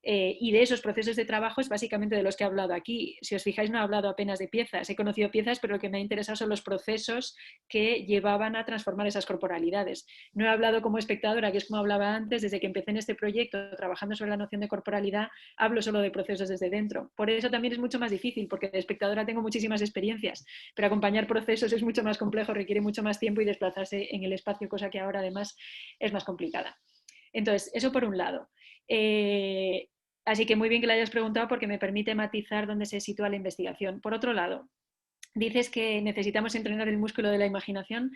Y de esos procesos de trabajo es básicamente de los que he hablado aquí. Si os fijáis, no he hablado apenas de piezas. He conocido piezas, pero lo que me ha interesado son los procesos que llevaban a transformar esas corporalidades. No he hablado como espectadora, que es como hablaba antes, desde que empecé en este proyecto, trabajando sobre la noción de corporalidad, hablo solo de procesos desde dentro. Por eso también es mucho más difícil, porque de espectadora tengo muchísimas experiencias, pero acompañar procesos es mucho más complejo, requiere mucho más tiempo y desplazarse en el espacio, cosa que ahora además es más complicada. Entonces, eso por un lado. Así que muy bien que lo hayas preguntado porque me permite matizar dónde se sitúa la investigación. Por otro lado, dices que necesitamos entrenar el músculo de la imaginación.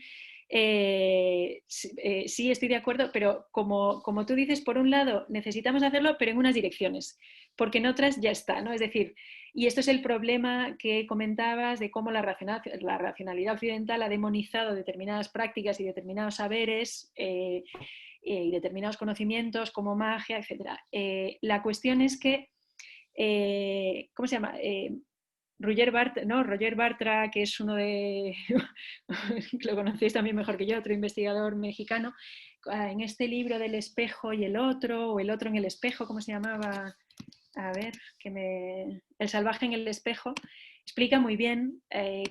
Sí, estoy de acuerdo, pero como tú dices, por un lado necesitamos hacerlo, pero en unas direcciones, porque en otras ya está, ¿no? Es decir, y esto es el problema que comentabas de cómo la racionalidad occidental ha demonizado determinadas prácticas y determinados saberes y determinados conocimientos como magia, etc. La cuestión es que, ¿cómo se llama? Roger Bartra, que es uno de, que lo conocéis también mejor que yo, otro investigador mexicano, en este libro del espejo y el otro, o el otro en el espejo, ¿cómo se llamaba? A ver, El salvaje en el espejo, explica muy bien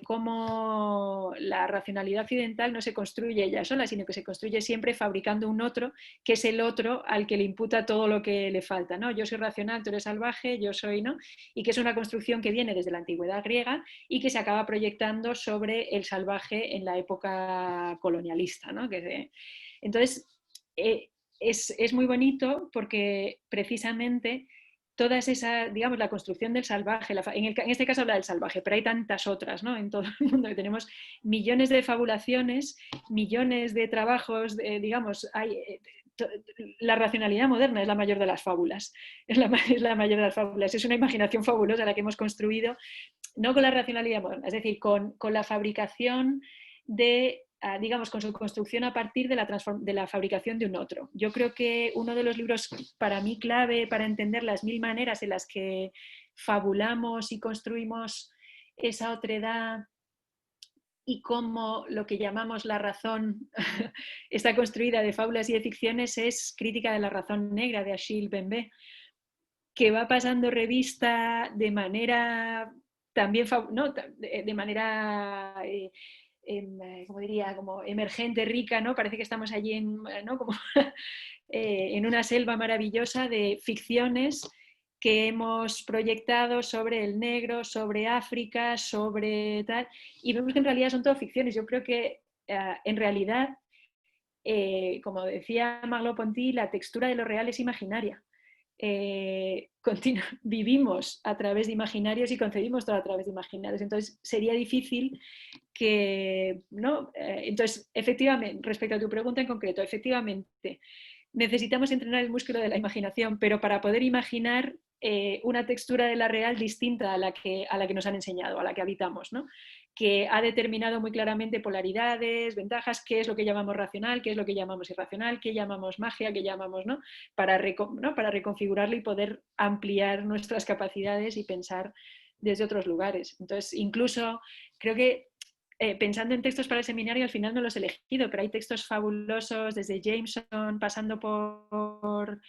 cómo la racionalidad occidental no se construye ella sola, sino que se construye siempre fabricando un otro, que es el otro al que le imputa todo lo que le falta, ¿no? Yo soy racional, tú eres salvaje, yo soy, ¿no? Y que es una construcción que viene desde la antigüedad griega y que se acaba proyectando sobre el salvaje en la época colonialista, ¿no? Entonces, es muy bonito porque precisamente todas esas, digamos, la construcción del salvaje, en este caso habla del salvaje, pero hay tantas otras, ¿no? En todo el mundo que tenemos millones de fabulaciones, millones de trabajos, digamos, la racionalidad moderna es la mayor de las fábulas, es la mayor de las fábulas, es una imaginación fabulosa la que hemos construido, no con la racionalidad moderna, es decir, con la fabricación de, digamos, con su construcción a partir de la fabricación de un otro. Yo creo que uno de los libros para mí clave para entender las 1000 maneras en las que fabulamos y construimos esa otredad y cómo lo que llamamos la razón está construida de fábulas y de ficciones es Crítica de la razón negra de Achille Mbembe, que va pasando revista de manera también, ¿no? de manera como diría, como emergente, rica, ¿no? Parece que estamos allí ¿no? Como, en una selva maravillosa de ficciones que hemos proyectado sobre el negro, sobre África, sobre tal, y vemos que en realidad son todo ficciones. Yo creo que en realidad, como decía Merleau-Ponty, la textura de lo real es imaginaria. Vivimos a través de imaginarios y concebimos todo a través de imaginarios. Entonces sería difícil que, ¿no? Entonces, efectivamente, respecto a tu pregunta en concreto, efectivamente, necesitamos entrenar el músculo de la imaginación, pero para poder imaginar una textura de la real distinta a la que nos han enseñado, a la que habitamos, ¿no? Que ha determinado muy claramente polaridades, ventajas, qué es lo que llamamos racional, qué es lo que llamamos irracional, qué llamamos magia, qué llamamos, ¿no? Para reconfigurarlo y poder ampliar nuestras capacidades y pensar desde otros lugares. Entonces, incluso creo que pensando en textos para el seminario, al final no los he elegido, pero hay textos fabulosos desde Jameson, pasando por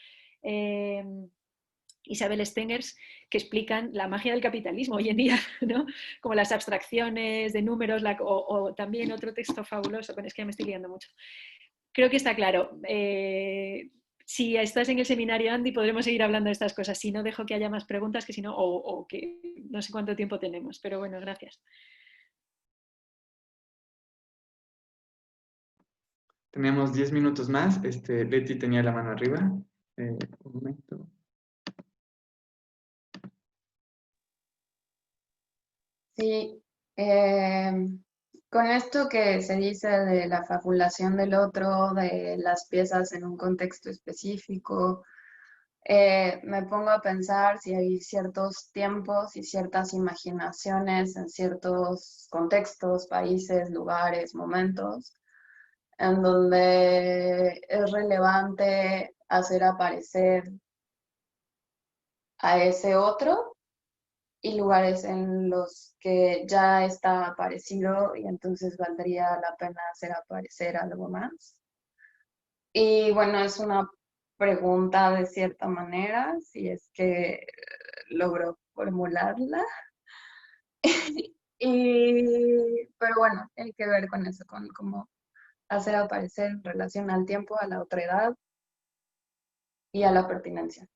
Isabel Stengers, que explican la magia del capitalismo hoy en día, ¿no? Como las abstracciones de números, o también otro texto fabuloso, pero es que ya me estoy liando mucho. Creo que está claro. Si estás en el seminario, Andy, podremos seguir hablando de estas cosas. Si no, dejo que haya más preguntas, que si no, o que no sé cuánto tiempo tenemos, pero bueno, gracias. Tenemos 10 minutos más. Leti tenía la mano arriba. Un momento. Sí, con esto que se dice de la fabulación del otro, de las piezas en un contexto específico, me pongo a pensar si hay ciertos tiempos y ciertas imaginaciones en ciertos contextos, países, lugares, momentos, en donde es relevante hacer aparecer a ese otro y lugares en los que ya está aparecido y entonces valdría la pena hacer aparecer algo más. Y bueno, es una pregunta de cierta manera, si es que logro formularla. Pero bueno, hay que ver con eso, con cómo hacer aparecer en relación al tiempo, a la otredad y a la pertinencia.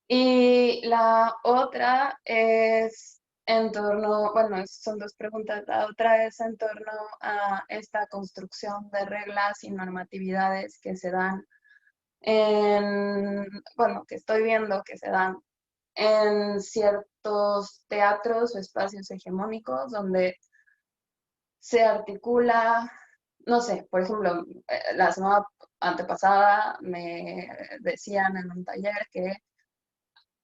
Y la otra es en torno, bueno, son dos preguntas. La otra es en torno a esta construcción de reglas y normatividades que se dan bueno, que estoy viendo que se dan en ciertos teatros o espacios hegemónicos donde se articula, no sé, por ejemplo, la semana antepasada me decían en un taller que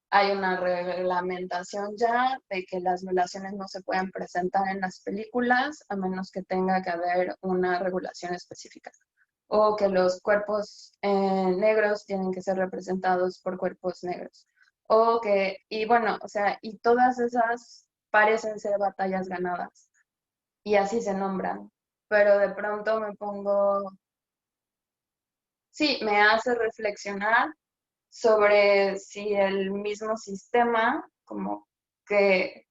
hay una reglamentación ya de que las violaciones no se pueden presentar en las películas a menos que tenga que haber una regulación específica. O que los cuerpos negros tienen que ser representados por cuerpos negros. O que, y bueno, o sea, y todas esas parecen ser batallas ganadas. Y así se nombran. Pero de pronto me pongo, sí, me hace reflexionar sobre si el mismo sistema como que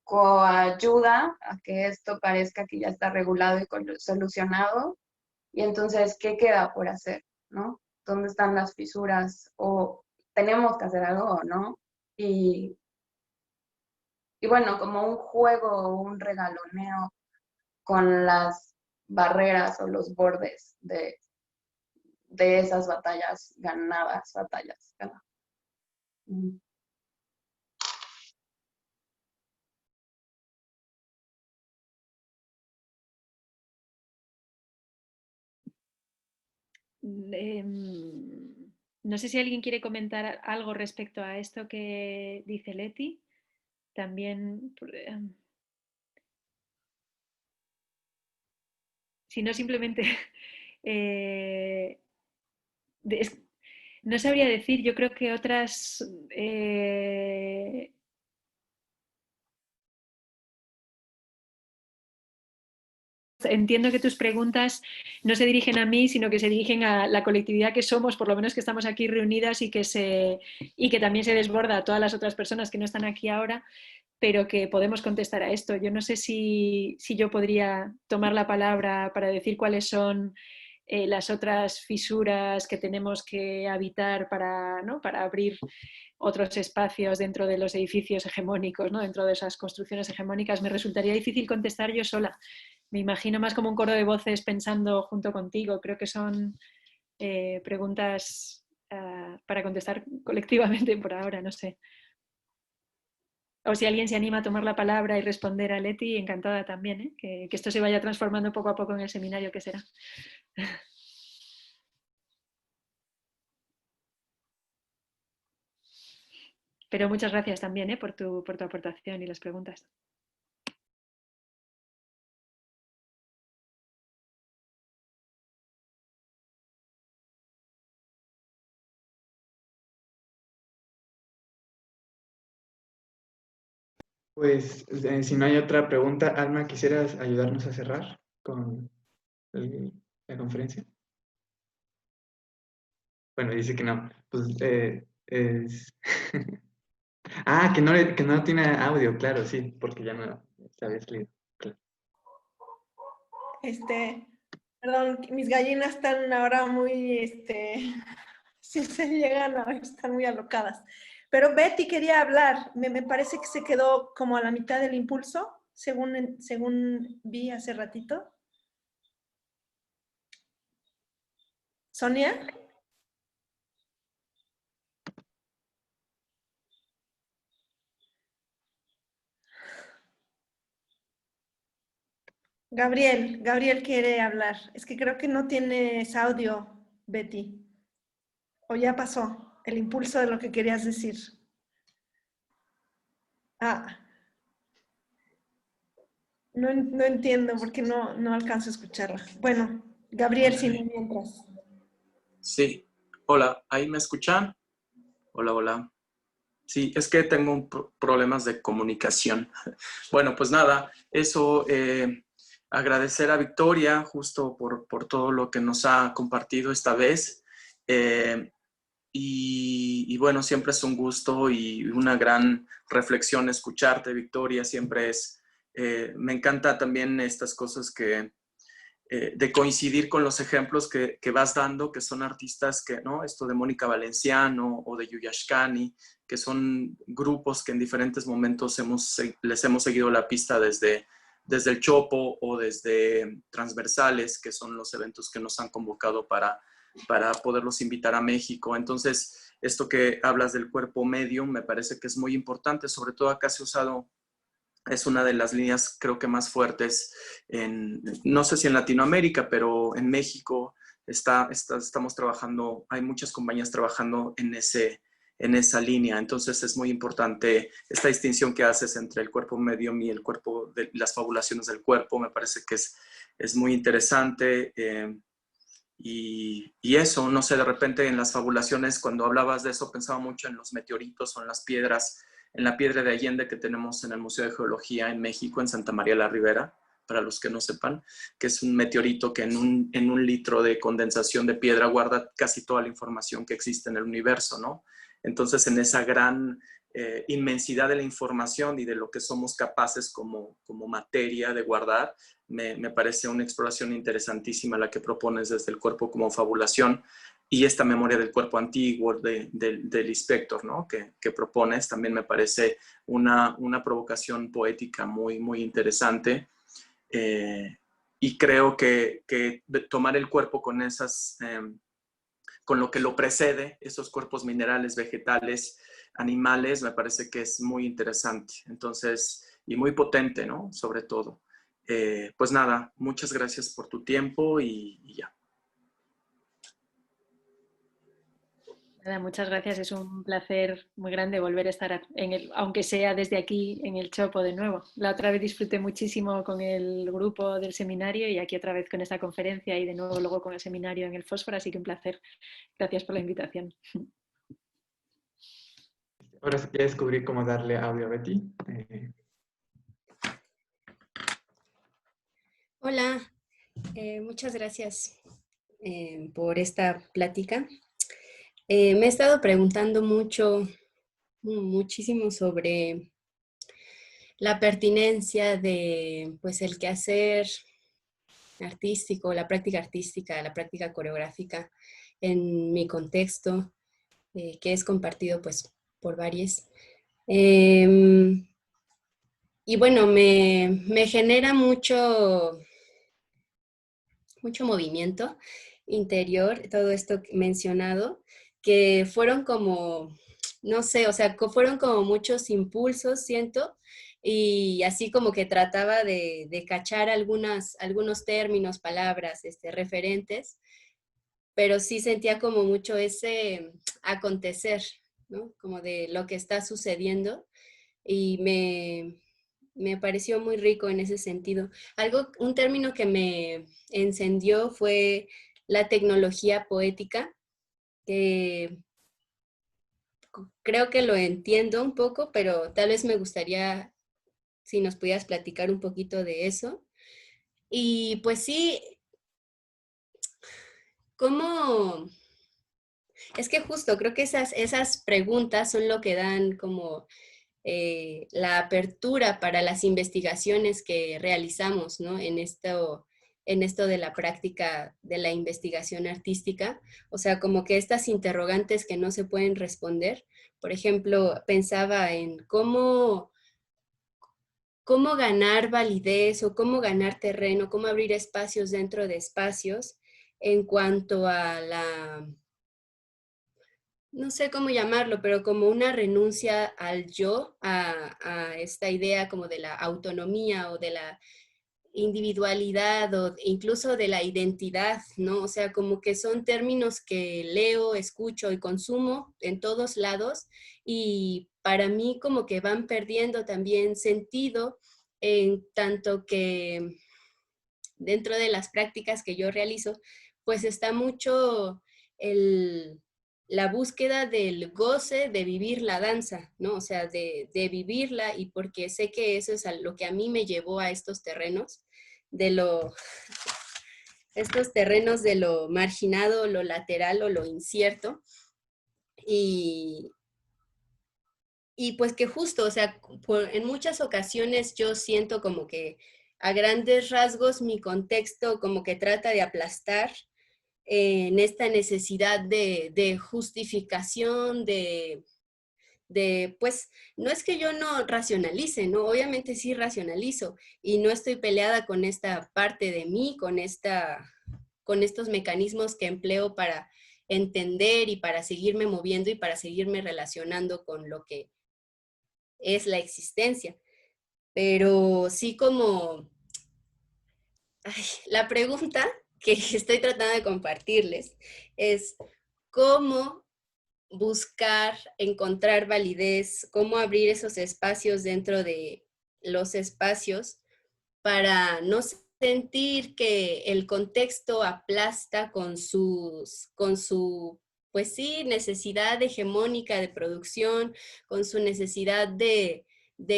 coayuda a que esto parezca que ya está regulado y solucionado, y entonces, ¿qué queda por hacer? ¿No? ¿Dónde están las fisuras? ¿O tenemos que hacer algo o no? Y bueno, como un juego o un regaloneo con las barreras o los bordes de esas batallas ganadas, batallas ganadas. No sé si alguien quiere comentar algo respecto a esto que dice Leti. También, si no, simplemente no sabría decir. Yo creo que otras entiendo que tus preguntas no se dirigen a mí, sino que se dirigen a la colectividad que somos, por lo menos que estamos aquí reunidas y que también se desborda a todas las otras personas que no están aquí ahora, pero que podemos contestar a esto. Yo no sé si yo podría tomar la palabra para decir cuáles son las otras fisuras que tenemos que habitar para, ¿no?, para abrir otros espacios dentro de los edificios hegemónicos, ¿no?, dentro de esas construcciones hegemónicas. Me resultaría difícil contestar yo sola. Me imagino más como un coro de voces pensando junto contigo. Creo que son preguntas para contestar colectivamente por ahora, no sé. O si alguien se anima a tomar la palabra y responder a Leti, encantada también, ¿eh? Que esto se vaya transformando poco a poco en el seminario que será. Pero muchas gracias también, ¿eh?, por tu aportación y las preguntas. Pues si no hay otra pregunta, Alma, ¿quisieras ayudarnos a cerrar con la conferencia? Bueno, dice que no. Pues ah, que no tiene audio, claro, sí, porque ya no se había salido. Claro. Perdón, mis gallinas están ahora muy, si se llegan a ver, están muy alocadas. Pero Betty quería hablar, me parece que se quedó como a la mitad del impulso, según vi hace ratito. ¿Sonia? Gabriel quiere hablar. Es que creo que no tienes audio, Betty. O ya pasó el impulso de lo que querías decir. Ah. No entiendo porque no alcanzo a escucharla. Bueno, Gabriel, si no mientras. Sí, hola, ¿ahí me escuchan? Hola, hola. Sí, es que tengo problemas de comunicación. Bueno, pues nada, eso, agradecer a Victoria justo por todo lo que nos ha compartido esta vez Y bueno, siempre es un gusto y una gran reflexión escucharte, Victoria, siempre es, me encanta también estas cosas de coincidir con los ejemplos que vas dando, que son artistas que, ¿no? Esto de Mónica Valenciano o de Yuyashkani, que son grupos que en diferentes momentos les hemos seguido la pista desde el Chopo o desde Transversales, que son los eventos que nos han convocado para poderlos invitar a México. Entonces, esto que hablas del cuerpo medium me parece que es muy importante, sobre todo acá se ha usado, es una de las líneas creo que más fuertes, no sé si en Latinoamérica, pero en México estamos trabajando, hay muchas compañías trabajando en esa línea. Entonces es muy importante esta distinción que haces entre el cuerpo medium y el cuerpo, las fabulaciones del cuerpo, me parece que es muy interesante. Y eso, no sé, de repente en las fabulaciones, cuando hablabas de eso, pensaba mucho en los meteoritos o en las piedras, en la piedra de Allende que tenemos en el Museo de Geología en México, en Santa María la Ribera, para los que no sepan, que es un meteorito que en un litro de condensación de piedra guarda casi toda la información que existe en el universo, ¿no? Entonces, en esa gran inmensidad de la información y de lo que somos capaces como materia de guardar, me parece una exploración interesantísima la que propones desde el cuerpo como fabulación, y esta memoria del cuerpo antiguo del inspector, ¿no? que propones, también me parece una provocación poética muy, muy interesante. Y creo que tomar el cuerpo con con lo que lo precede, esos cuerpos minerales, vegetales, animales, me parece que es muy interesante. Entonces, y muy potente, ¿no? Sobre todo. Pues nada, muchas gracias por tu tiempo y ya. Nada, muchas gracias, es un placer muy grande volver a estar aunque sea desde aquí, en el Chopo de nuevo. La otra vez disfruté muchísimo con el grupo del seminario y aquí otra vez con esta conferencia y de nuevo luego con el seminario en el Fósforo, así que un placer. Gracias por la invitación. Ahora sí que descubrí cómo darle audio a Betty. Hola, muchas gracias por esta plática. Me he estado preguntando muchísimo sobre la pertinencia de, pues, el quehacer artístico, la práctica coreográfica en mi contexto, que es compartido, pues, por varios. Y bueno, me genera mucho movimiento interior, todo esto mencionado, que fueron como, no sé, o sea, fueron como muchos impulsos, siento, y así como que trataba de cachar algunos términos, palabras, referentes, pero sí sentía como mucho ese acontecer, ¿no? Como de lo que está sucediendo, y me pareció muy rico en ese sentido. Un término que me encendió fue la tecnología poética, que creo que lo entiendo un poco, pero tal vez me gustaría si nos pudieras platicar un poquito de eso. Y pues sí, ¿cómo? Es que justo creo que esas preguntas son lo que dan como la apertura para las investigaciones que realizamos, ¿no? En esto de la práctica de la investigación artística. O sea, como que estas interrogantes que no se pueden responder. Por ejemplo, pensaba en cómo ganar validez o cómo ganar terreno, cómo abrir espacios dentro de espacios en cuanto a no sé cómo llamarlo, pero como una renuncia al yo, a esta idea como de la autonomía o de la individualidad o incluso de la identidad, ¿no? O sea, como que son términos que leo, escucho y consumo en todos lados, y para mí como que van perdiendo también sentido, en tanto que dentro de las prácticas que yo realizo, pues está mucho la búsqueda del goce de vivir la danza, ¿no? O sea, de vivirla, y porque sé que eso es lo que a mí me llevó a estos terrenos, de lo estos terrenos de lo marginado, lo lateral o lo incierto. Y pues que justo, o sea, en muchas ocasiones yo siento como que a grandes rasgos mi contexto como que trata de aplastar en esta necesidad de justificación, pues, no es que yo no racionalice, ¿no? Obviamente sí racionalizo y no estoy peleada con esta parte de mí, con estos mecanismos que empleo para entender y para seguirme moviendo y para seguirme relacionando con lo que es la existencia. Pero sí como la pregunta que estoy tratando de compartirles es cómo buscar, encontrar validez, cómo abrir esos espacios dentro de los espacios para no sentir que el contexto aplasta con su, pues sí, necesidad hegemónica de producción, con su necesidad de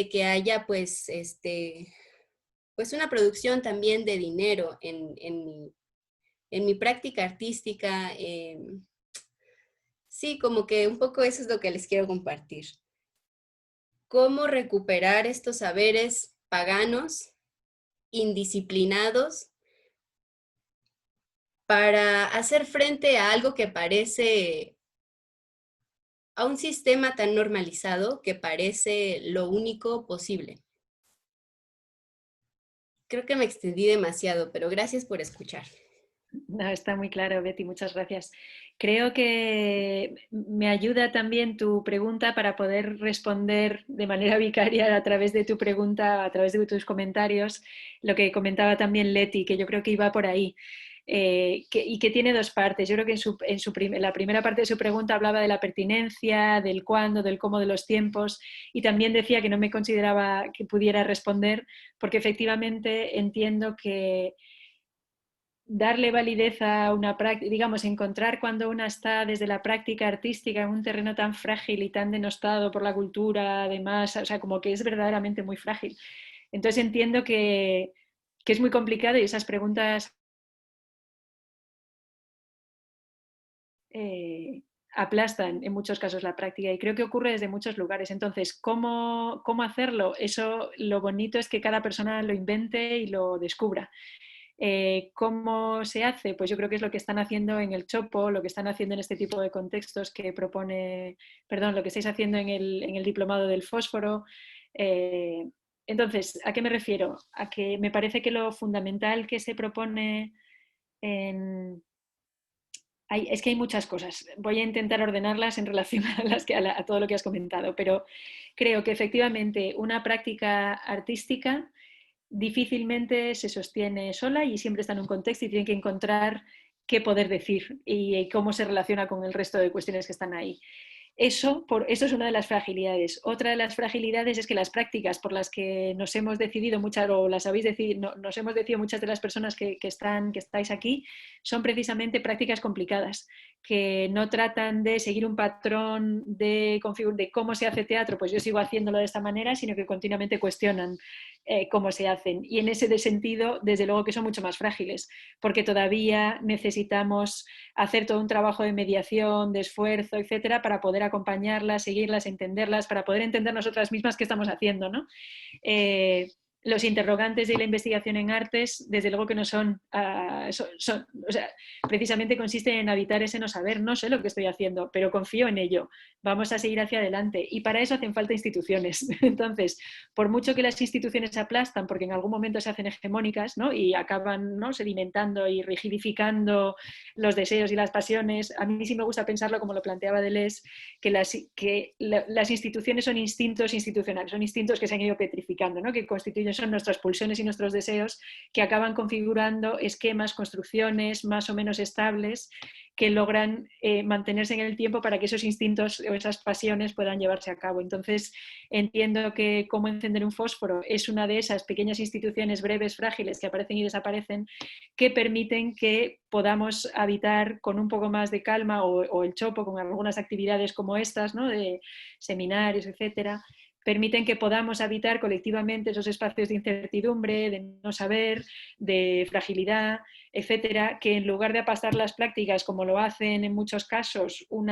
que haya pues, pues una producción también de dinero en mi práctica artística. Sí, como que un poco eso es lo que les quiero compartir. Cómo recuperar estos saberes paganos, indisciplinados, para hacer frente a algo que parece, a un sistema tan normalizado que parece lo único posible. Creo que me extendí demasiado, pero gracias por escuchar. No, está muy claro, Betty, muchas gracias. Creo que me ayuda también tu pregunta para poder responder de manera vicaria a través de tu pregunta, a través de tus comentarios, lo que comentaba también Leti, que yo creo que iba por ahí. Y que tiene dos partes. Yo creo que en la primera parte de su pregunta hablaba de la pertinencia, del cuándo, del cómo, de los tiempos, y también decía que no me consideraba que pudiera responder, porque efectivamente entiendo que darle validez a una práctica, digamos, encontrar cuando una está desde la práctica artística en un terreno tan frágil y tan denostado por la cultura, además, o sea, como que es verdaderamente muy frágil. Entonces entiendo que es muy complicado y esas preguntas aplastan en muchos casos la práctica y creo que ocurre desde muchos lugares. Entonces, ¿cómo hacerlo? Eso, lo bonito es que cada persona lo invente y lo descubra. ¿Cómo se hace? Pues yo creo que es lo que están haciendo en el Chopo, lo que están haciendo en este tipo de contextos que propone, perdón, lo que estáis haciendo en el diplomado del fósforo. Entonces, ¿a qué me refiero? A que me parece que lo fundamental que se propone es que hay muchas cosas. Voy a intentar ordenarlas en relación a todo lo que has comentado, pero creo que efectivamente una práctica artística difícilmente se sostiene sola y siempre está en un contexto y tiene que encontrar qué poder decir y cómo se relaciona con el resto de cuestiones que están ahí. Eso es una de las fragilidades. Otra de las fragilidades es que las prácticas por las que nos hemos decidido muchas, o las habéis decidido, nos hemos decidido muchas de las personas que estáis aquí, son precisamente prácticas complicadas, que no tratan de seguir un patrón de cómo se hace teatro, pues yo sigo haciéndolo de esta manera, sino que continuamente cuestionan cómo se hacen. Y en ese sentido, desde luego que son mucho más frágiles, porque todavía necesitamos hacer todo un trabajo de mediación, de esfuerzo, etcétera, para poder acompañarlas, seguirlas, entenderlas, para poder entender nosotras mismas qué estamos haciendo, ¿no? Los interrogantes de la investigación en artes, desde luego que no son, o sea, precisamente consisten en habitar ese no saber, no sé lo que estoy haciendo, pero confío en ello, vamos a seguir hacia adelante y para eso hacen falta instituciones. Entonces, por mucho que las instituciones aplastan, porque en algún momento se hacen hegemónicas, ¿no? Y acaban, ¿no?, sedimentando y rigidificando los deseos y las pasiones, a mí sí me gusta pensarlo como lo planteaba Deleuze, que las instituciones son instintos institucionales, son instintos que se han ido petrificando, ¿no?, que constituyen, son nuestras pulsiones y nuestros deseos que acaban configurando esquemas, construcciones más o menos estables que logran mantenerse en el tiempo para que esos instintos o esas pasiones puedan llevarse a cabo. Entonces, entiendo que Cómo encender un fósforo es una de esas pequeñas instituciones breves, frágiles, que aparecen y desaparecen, que permiten que podamos habitar con un poco más de calma, o el Chopo con algunas actividades como estas, ¿no?, de seminarios, etcétera, permiten que podamos habitar colectivamente esos espacios de incertidumbre, de no saber, de fragilidad, etcétera, que en lugar de apastar las prácticas, como lo hacen en muchos casos un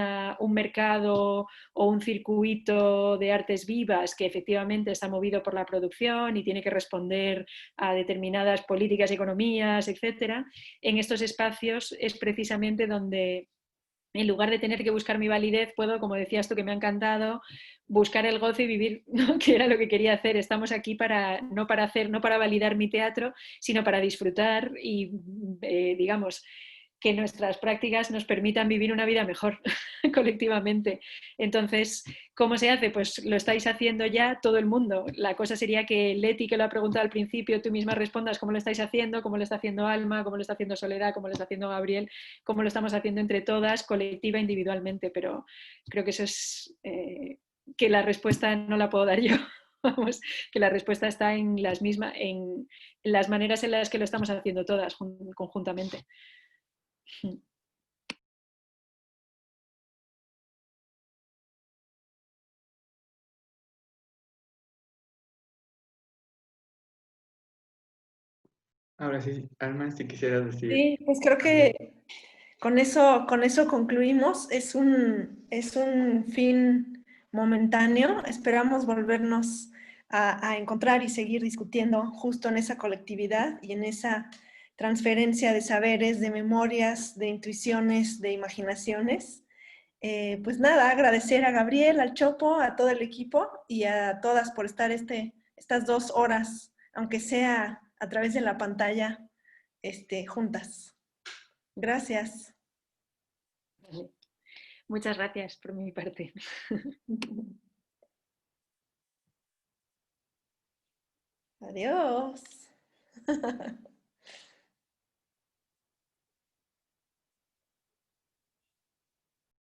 mercado o un circuito de artes vivas que efectivamente está movido por la producción y tiene que responder a determinadas políticas y economías, etcétera, en estos espacios es precisamente donde, en lugar de tener que buscar mi validez, puedo, como decías tú, que me ha encantado, buscar el gozo y vivir, ¿no? Que era lo que quería hacer. Estamos aquí no para validar mi teatro, sino para disfrutar y, digamos, que nuestras prácticas nos permitan vivir una vida mejor colectivamente. Entonces, ¿cómo se hace? Pues lo estáis haciendo ya todo el mundo. La cosa sería que Leti, que lo ha preguntado al principio, tú misma respondas cómo lo estáis haciendo, cómo lo está haciendo Alma, cómo lo está haciendo Soledad, cómo lo está haciendo Gabriel, cómo lo estamos haciendo entre todas, colectiva, individualmente. Pero creo que eso es... que la respuesta no la puedo dar yo. Vamos, que la respuesta está en las maneras en las que lo estamos haciendo todas conjuntamente. Ahora sí, Alma, si quisieras decir. Sí, pues creo que con eso concluimos. Es un fin momentáneo. Esperamos volvernos a encontrar y seguir discutiendo justo en esa colectividad y en esa transferencia de saberes, de memorias, de intuiciones, de imaginaciones. Pues nada, agradecer a Gabriel, al Chopo, a todo el equipo y a todas por estar estas 2 horas, aunque sea a través de la pantalla, juntas. Gracias. Vale. Muchas gracias por mi parte. Adiós.